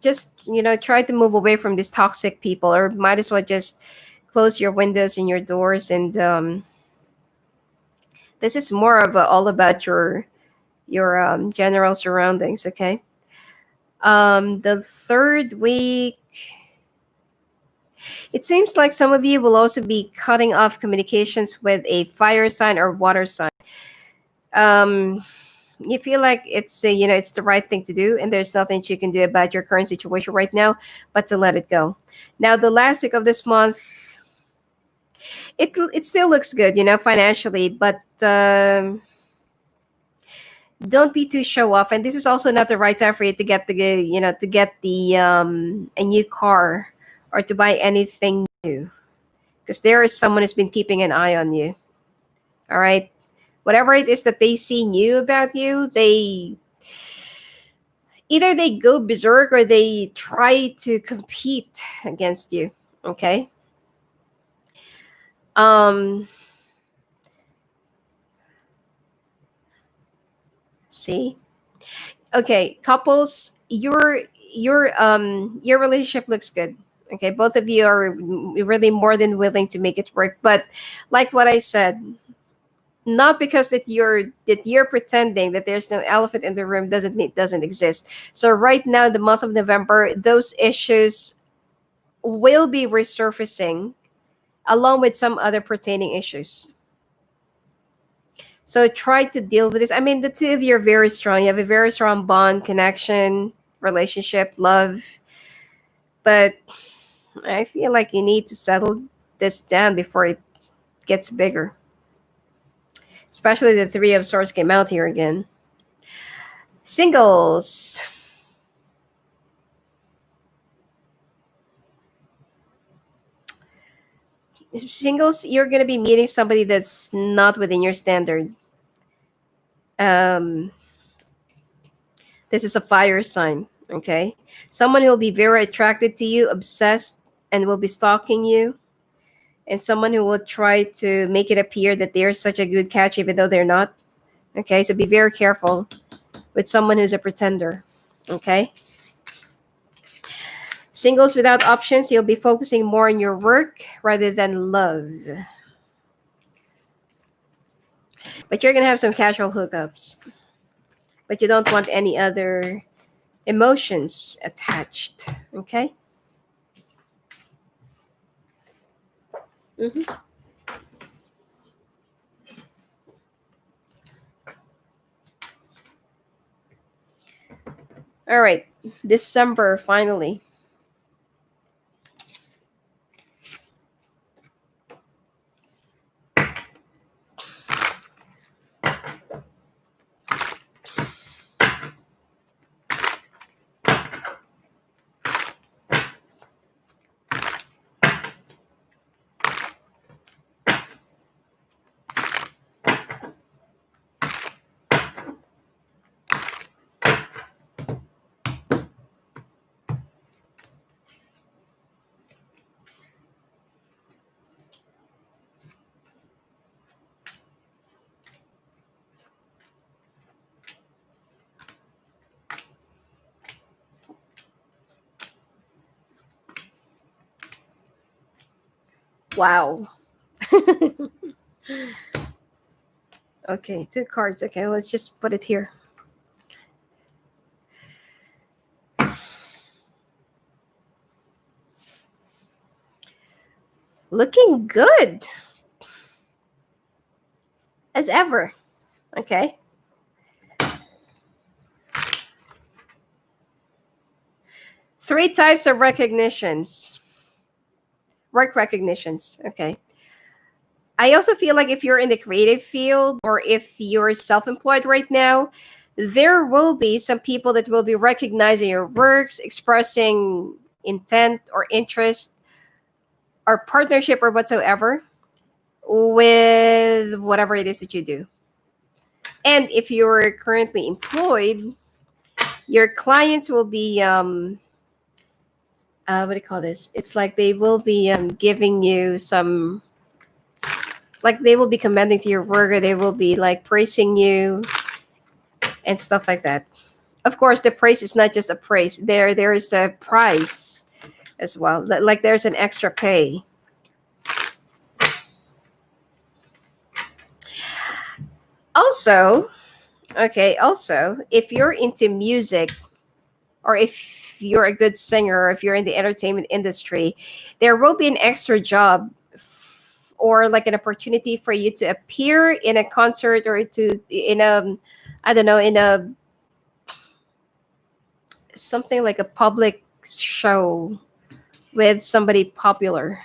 just, try to move away from these toxic people, or might as well just close your windows and your doors. And this is more of all about your general surroundings. Okay. The third week, it seems like some of you will also be cutting off communications with a fire sign or water sign. Um, you feel like it's the right thing to do, and there's nothing you can do about your current situation right now, but to let it go. Now, the last week of this month, it still looks good, financially, but don't be too show off. And this is also not the right time for you to get a new car or to buy anything new, because there is someone who's been keeping an eye on you. All right, whatever it is that they see new about you, they either they go berserk or they try to compete against you. Okay. um see, okay, couples, your relationship looks good. Okay, both of you are really more than willing to make it work, but like what I said, not because that you're pretending that there's no elephant in the room doesn't mean it doesn't exist. So right now, the month of November, those issues will be resurfacing along with some other pertaining issues. So try to deal with this. I mean, the two of you are very strong. You have a very strong bond, connection, relationship, love. But I feel like you need to settle this down before it gets bigger. Especially the Three of Swords came out here again. Singles. Singles, you're going to be meeting somebody that's not within your standard. Um, this is a fire sign, okay? Someone who will be very attracted to you, obsessed, and will be stalking you. And someone who will try to make it appear that they're such a good catch even though they're not. Okay, so be very careful with someone who's a pretender. Okay? Singles without options, you'll be focusing more on your work rather than love. But you're going to have some casual hookups. But you don't want any other emotions attached. Okay? Mm-hmm. All right. December, finally. Wow. Okay, two cards. Okay, let's just put it here. Looking good as ever. Okay. Three types of recognitions. Work recognitions. Okay. I also feel like if you're in the creative field or if you're self employed right now, there will be some people that will be recognizing your works, expressing intent or interest or partnership or whatsoever with whatever it is that you do. And if you're currently employed, your clients will be what do you call this? It's like they will be giving you some, like they will be commending to your work, or they will be like praising you and stuff like that. Of course, the praise is not just a praise. There is a price as well. Like there's an extra pay. Also, okay, also, if you're into music or if you're a good singer or if you're in the entertainment industry, there will be an extra job or like an opportunity for you to appear in a concert or to in a, I don't know, in a something like a public show with somebody popular.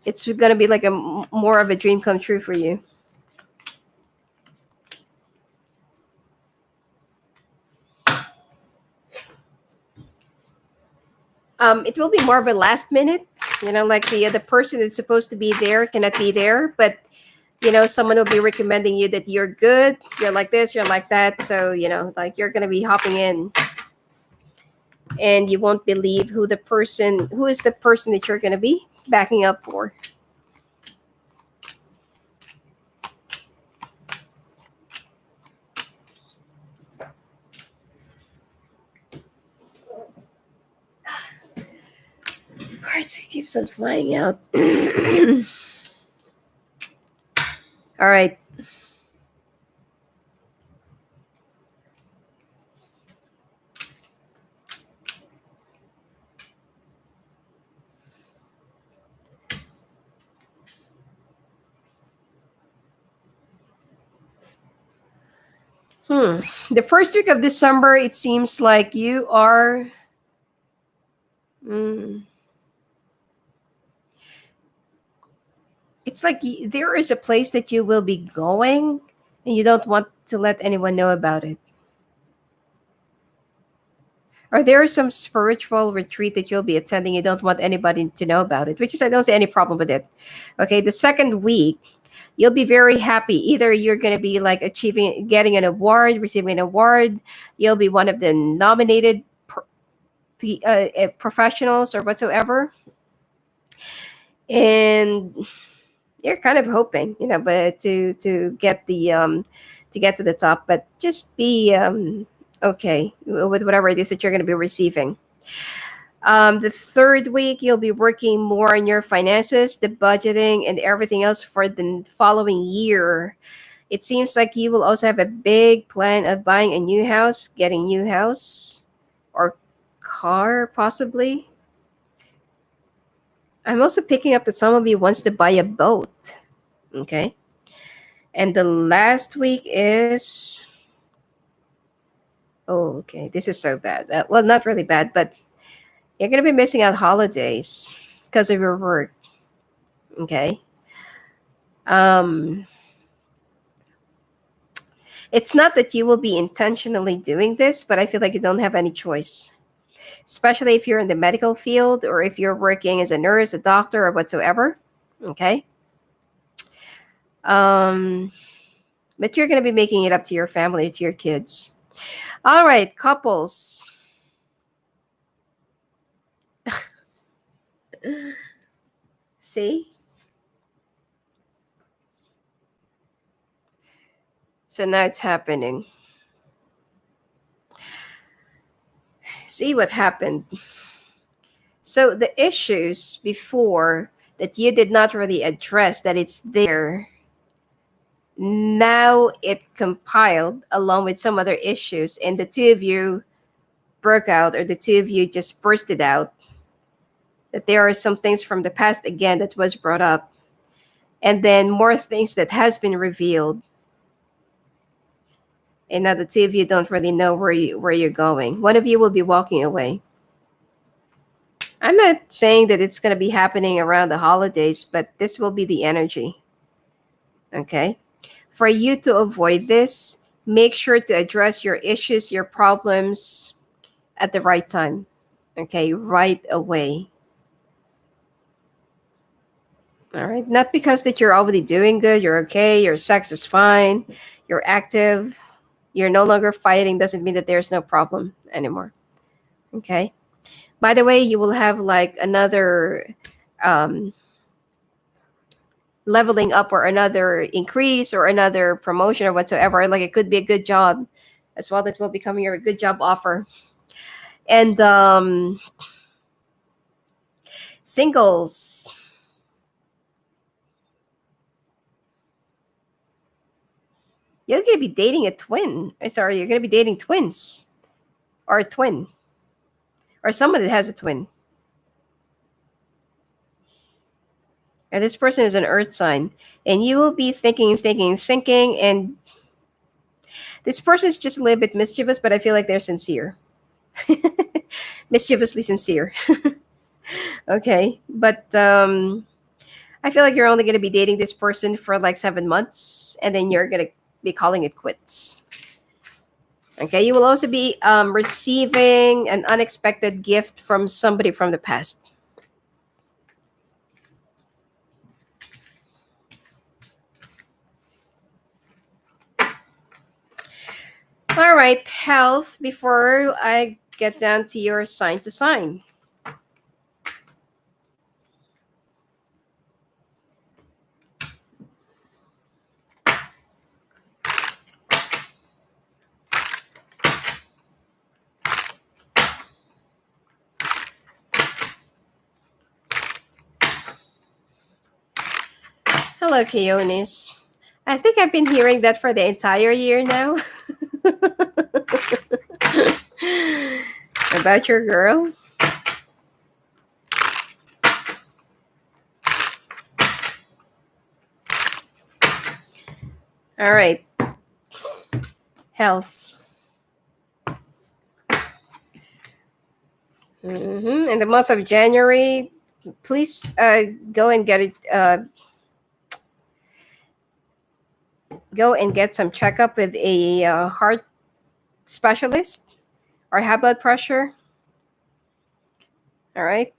It's going to be like a more of a dream come true for you. It will be more of a last minute, like the person that's supposed to be there cannot be there, but someone will be recommending you that you're good, you're like this, you're like that, so like you're gonna be hopping in, and you won't believe who is the person that you're gonna be backing up for. Cards keeps on flying out. All right. The first week of December, it seems like you are. Mm, It's like there is a place that you will be going and you don't want to let anyone know about it. Or there is some spiritual retreat that you'll be attending, you don't want anybody to know about it, which is, I don't see any problem with it. Okay, the second week, you'll be very happy. Either you're going to be like achieving, getting an award, receiving an award, you'll be one of the nominated professionals or whatsoever. And you're kind of hoping, but to get to get to the top, but just be okay with whatever it is that you're going to be receiving. The third week, you'll be working more on your finances, the budgeting, and everything else for the following year. It seems like you will also have a big plan of buying a new house, getting a new house, or car, possibly. I'm also picking up that some of you wants to buy a boat. Okay. And the last week is, oh, okay. This is so bad. Well, not really bad, but you're going to be missing out holidays because of your work. Okay. Um, it's not that you will be intentionally doing this, but I feel like you don't have any choice, especially if you're in the medical field or if you're working as a nurse, a doctor, or whatsoever. Okay. Um, but you're going to be making it up to your family, to your kids. All right, couples. See? So now it's happening. See what happened. So the issues before that you did not really address, that it's there, now it compiled along with some other issues, and the two of you broke out, or the two of you just bursted out, that there are some things from the past again that was brought up, and then more things that has been revealed, and now the two of you don't really know where you're going. One of you will be walking away. I'm not saying that it's going to be happening around the holidays, but this will be the energy. Okay? For you to avoid this, make sure to address your issues, your problems at the right time. Okay? Right away. All right? Not because that you're already doing good, you're okay, your sex is fine, you're active, you're no longer fighting, doesn't mean that there's no problem anymore. Okay? By the way, you will have like another leveling up or another increase or another promotion or whatsoever. Like it could be a good job as well that will become your good job offer. And singles. You're going to be dating a twin. Sorry, you're going to be dating twins or a twin or someone that has a twin. And this person is an earth sign. And you will be thinking, and this person is just a little bit mischievous, but I feel like they're sincere. Mischievously sincere. Okay. But I feel like you're only going to be dating this person for like 7 months, and then you're going to be calling it quits. Okay. You will also be receiving an unexpected gift from somebody from the past. All right, health, before I get down to your sign to sign. Hello, Keonis. I think I've been hearing that for the entire year now. About your girl. All right. Health. In the month of January, please go and get it. Go and get some checkup with a heart specialist or high blood pressure. All right,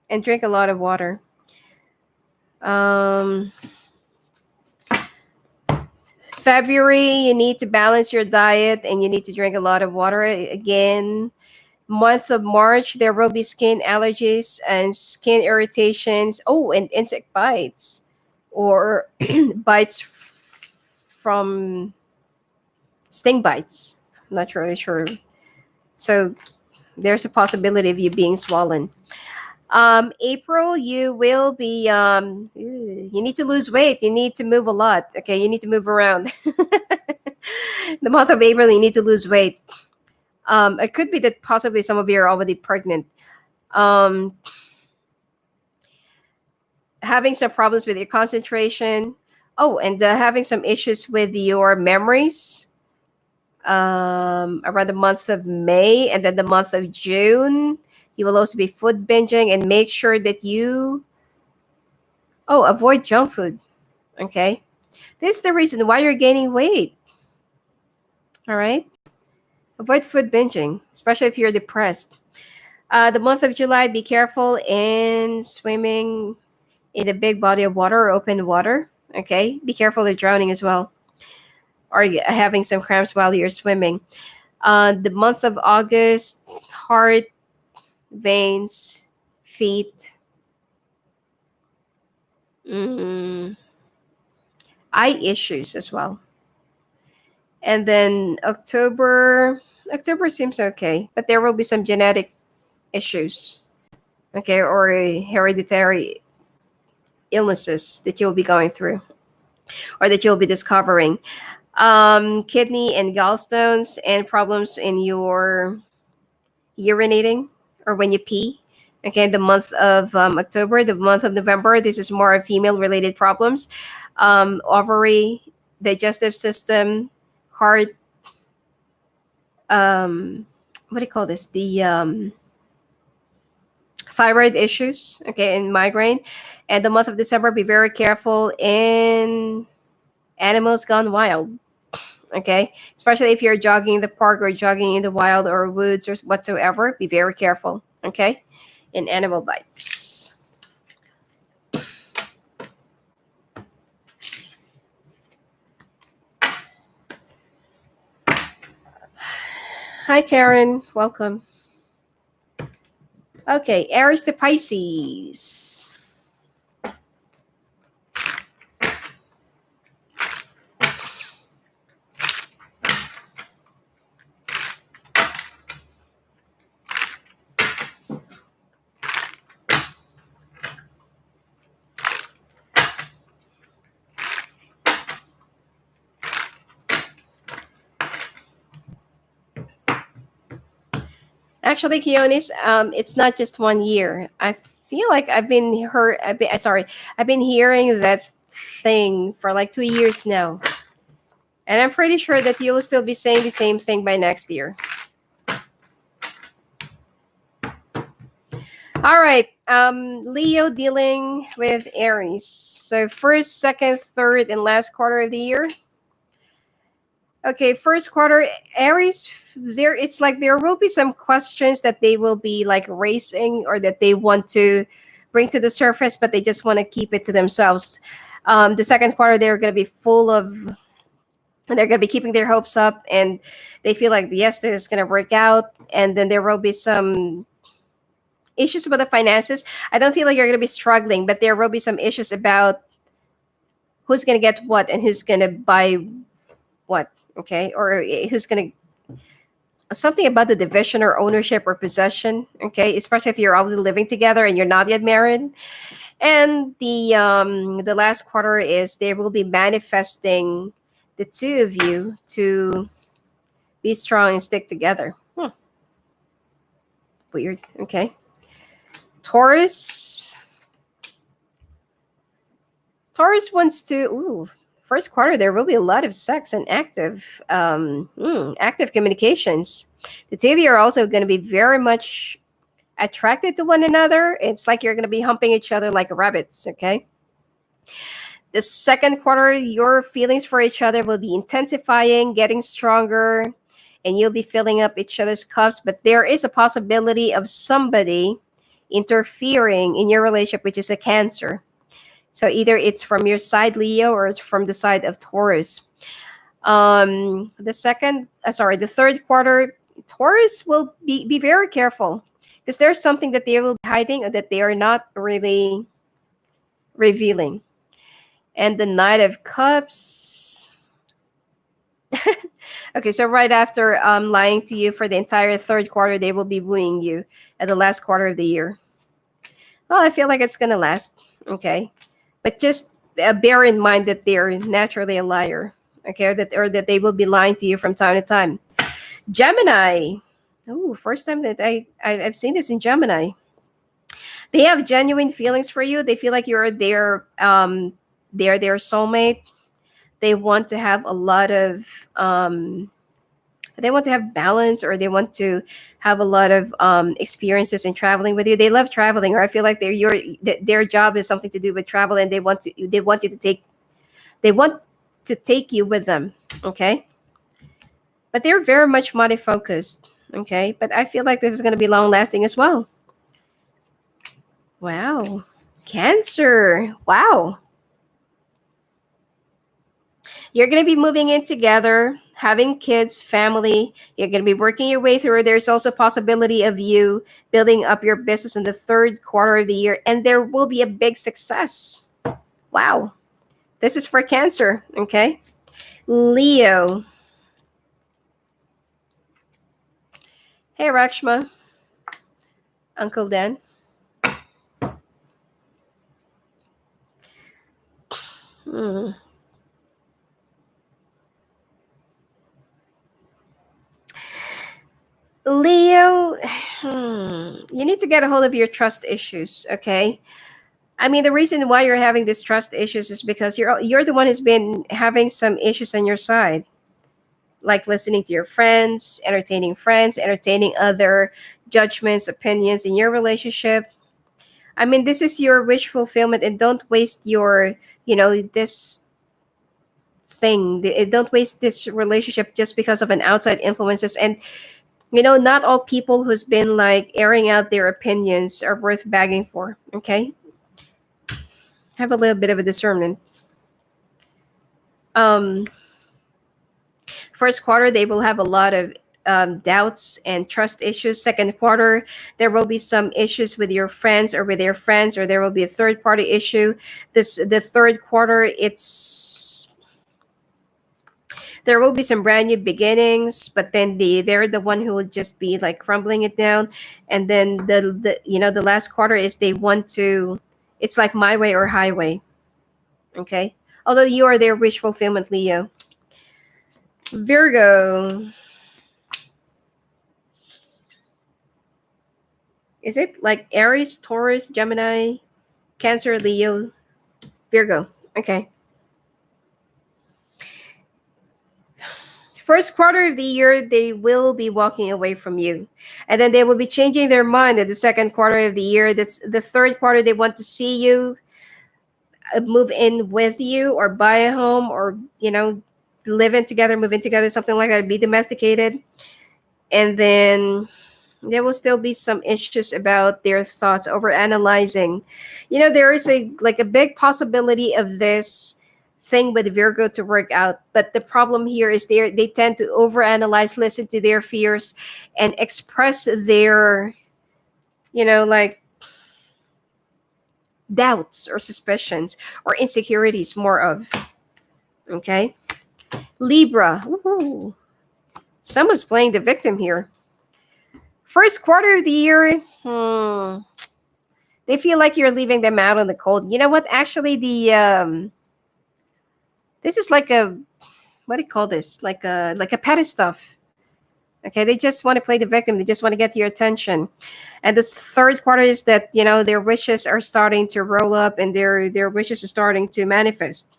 and drink a lot of water. Um, February, you need to balance your diet and you need to drink a lot of water. Again, month of March, there will be skin allergies and skin irritations. Oh, and insect bites or bites from sting bites. I'm not really sure. So there's a possibility of you being swollen. April, you will be, you need to lose weight. You need to move a lot. Okay, you need to move around. The month of April, you need to lose weight. It could be that possibly some of you are already pregnant. Um, Having some problems with your concentration. Oh, and having some issues with your memories around the month of May and then the month of June. You will also be food binging and make sure that you, oh, avoid junk food. Okay. This is the reason why you're gaining weight. All right. Avoid food binging, especially if you're depressed. The month of July, be careful in swimming in a big body of water or open water. Okay. Be careful of drowning as well or having some cramps while you're swimming. The month of August, heart, veins, feet, mm, eye issues as well. And then October seems okay, but there will be some genetic issues, okay, or hereditary illnesses that you'll be going through or that you'll be discovering. Kidney and gallstones and problems in your urinating or when you pee. Okay, the month of October, the month of November, this is more of female related problems. Ovary, digestive system, heart, um, what do you call this? The thyroid issues, okay, and migraine. And the month of December, be very careful in animals gone wild, okay? Especially if you're jogging in the park or jogging in the wild or woods or whatsoever, be very careful, okay? In animal bites. Hi, Karen. Welcome. Okay, Aries to Pisces. Actually, Keonis, it's not just 1 year. I feel like I've been hearing that thing for like 2 years now, and I'm pretty sure that you'll still be saying the same thing by next year. All right, Leo dealing with Aries. So first, second, third, and last quarter of the year. Okay, first quarter, Aries, there it's like there will be some questions that they will be like raising or that they want to bring to the surface, but they just want to keep it to themselves. The second quarter, they're going to be full of, and they're going to be keeping their hopes up, and they feel like yes, this is going to work out, and then there will be some issues about the finances. I don't feel like you're going to be struggling, but there will be some issues about who's going to get what and who's going to buy what, okay, or who's going to something about the division or ownership or possession, okay, especially if you're already living together and you're not yet married. And the last quarter is they will be manifesting the two of you to be strong and stick together. Weird. Okay. Taurus. Taurus wants to. Ooh, first quarter there will be a lot of sex and active communications. The two of you are also going to be very much attracted to one another. It's like you're going to be humping each other like rabbits. Okay. The second quarter, your feelings for each other will be intensifying, getting stronger, and you'll be filling up each other's cups. But there is a possibility of somebody interfering in your relationship, which is a Cancer. So either it's from your side, Leo, or it's from the side of Taurus. The third quarter, Taurus will be very careful because there's something that they will be hiding or that they are not really revealing. And the Knight of Cups. Okay, so right after lying to you for the entire third quarter, they will be wooing you at the last quarter of the year. Well, I feel like it's gonna last. Okay, but just bear in mind that they're naturally a liar. Okay, or that they will be lying to you from time to time. Gemini. Oh, first time that I've seen this in Gemini. They have genuine feelings for you. They feel like you're their soulmate. They want to have a lot of they want to have balance, or they want to have a lot of experiences in traveling with you. They love traveling, or I feel like their job is something to do with travel, and they want to take you with them. Okay, but they're very much money focused. Okay, but I feel like this is going to be long lasting as well. Wow. Cancer. Wow. You're going to be moving in together, having kids, family. You're going to be working your way through. There's also a possibility of you building up your business in the third quarter of the year, and there will be a big success. Wow. This is for Cancer. Okay. Leo. Hey, Rakshma. Uncle Dan. Hmm. Leo, you need to get a hold of your trust issues, okay? I mean, the reason why you're having these trust issues is because you're the one who's been having some issues on your side, like listening to your friends, entertaining other judgments, opinions in your relationship. I mean, this is your wish fulfillment, and don't waste this don't waste this relationship just because of an outside influences. And not all people who's been like airing out their opinions are worth bagging for. Okay, have a little bit of a discernment. um First quarter, they will have a lot of doubts and trust issues. Second quarter, there will be some issues with your friends or with their friends, or there will be a third party issue. The third quarter, it's there will be some brand new beginnings, but then they're the one who will just be like crumbling it down. And then the last quarter is they want to, it's like my way or highway. Okay, although you are their wish fulfillment, Leo. Virgo. Is it like Aries, Taurus, Gemini, Cancer, Leo, Virgo? Okay. First quarter of the year, they will be walking away from you. And then they will be changing their mind at the second quarter of the year. That's the third quarter, they want to see you move in with you, or buy a home, or, live in together, move in together, something like that, be domesticated. And then there will still be some issues about their thoughts, over analyzing. There is a big possibility of this thing with Virgo to work out, but the problem here is they tend to overanalyze, listen to their fears, and express their like doubts or suspicions or insecurities more of. Okay. Libra. Woohoo. Someone's playing the victim here. First quarter of the year, they feel like you're leaving them out on the cold. You know what? Actually, this is like a, what do you call this? Like a petty stuff. Okay, they just want to play the victim. They just want to get your attention. And this third quarter is that their wishes are starting to roll up, and their wishes are starting to manifest.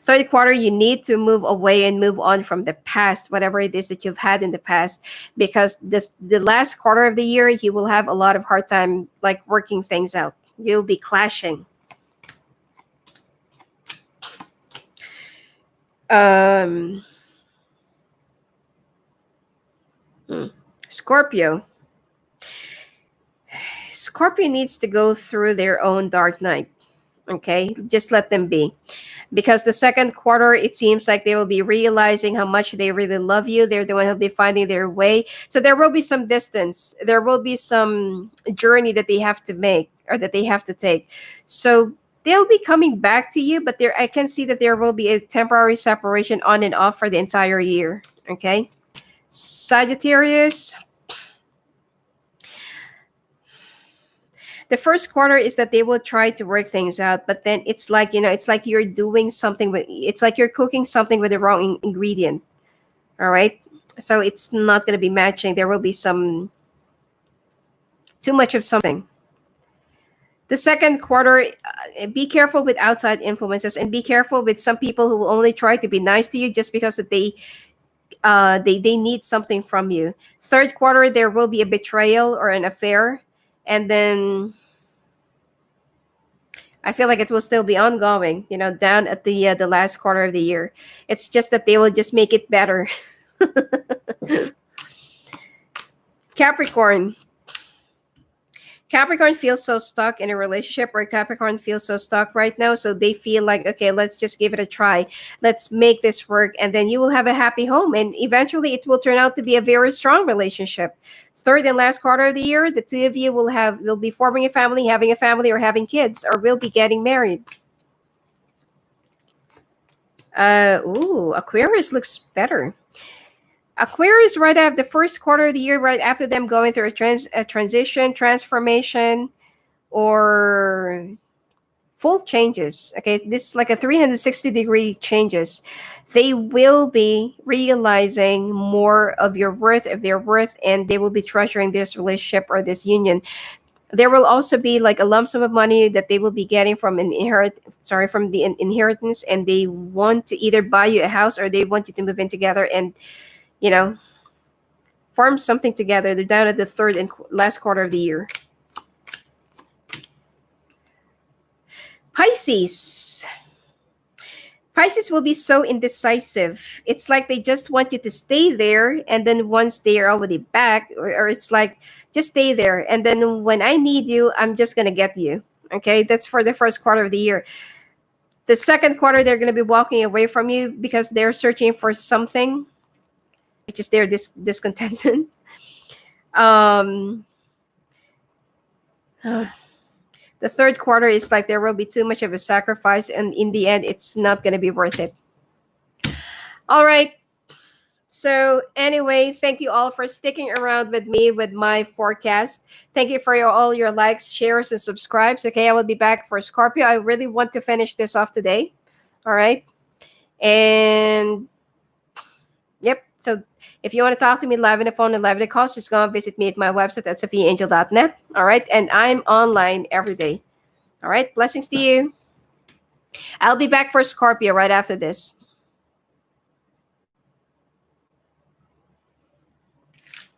Third quarter, you need to move away and move on from the past, whatever it is that you've had in the past, because the last quarter of the year, you will have a lot of hard time like working things out. You'll be clashing. Um, hmm. Scorpio. Scorpio needs to go through their own dark night. Okay, just let them be. Because the second quarter, it seems like they will be realizing how much they really love you. They're the one who'll be finding their way. So there will be some distance. There will be some journey that they have to make or that they have to take. So they'll be coming back to you, but there I can see that there will be a temporary separation on and off for the entire year. Okay. Sagittarius, the first quarter is that they will try to work things out, but then it's like, it's like you're doing something with, it's like you're cooking something with the wrong ingredient. All right. So it's not going to be matching. There will be some too much of something. The second quarter, be careful with outside influences and be careful with some people who will only try to be nice to you just because that they need something from you. Third quarter, there will be a betrayal or an affair, and then I feel like it will still be ongoing, down at the last quarter of the year. It's just that they will just make it better. Capricorn. Capricorn feels so stuck in a relationship, or Capricorn feels so stuck right now. So they feel like, okay, let's just give it a try. Let's make this work. And then you will have a happy home. And eventually it will turn out to be a very strong relationship. Third and last quarter of the year, the two of you will be forming a family, having a family, or having kids, or will be getting married. Aquarius looks better. Aquarius, right after the first quarter of the year, right after them going through a transition, transformation, or full changes. Okay, this is like a 360-degree changes. They will be realizing more of your worth, of their worth, and they will be treasuring this relationship or this union. There will also be like a lump sum of money that they will be getting from from the inheritance, and they want to either buy you a house or they want you to move in together and you know form something together. They're down at the third and last quarter of the year. Pisces. Pisces will be so indecisive. It's like they just want you to stay there, and then once they are already back, or it's like just stay there, and then when I need you, I'm just gonna get you. Okay, that's for the first quarter of the year. The second quarter, they're gonna be walking away from you because they're searching for something, which is their discontentment. Um, the third quarter is like there will be too much of a sacrifice, and in the end, it's not gonna be worth it. All right. So anyway, thank you all for sticking around with me with my forecast. Thank you for all your likes, shares, and subscribes. Okay, I will be back for Scorpio. I really want to finish this off today. All right. And yep. So if you want to talk to me live on the phone and live in the calls, just go and visit me at my website at sophiaangel.net. All right. And I'm online every day. All right. Blessings to you. I'll be back for Scorpio right after this.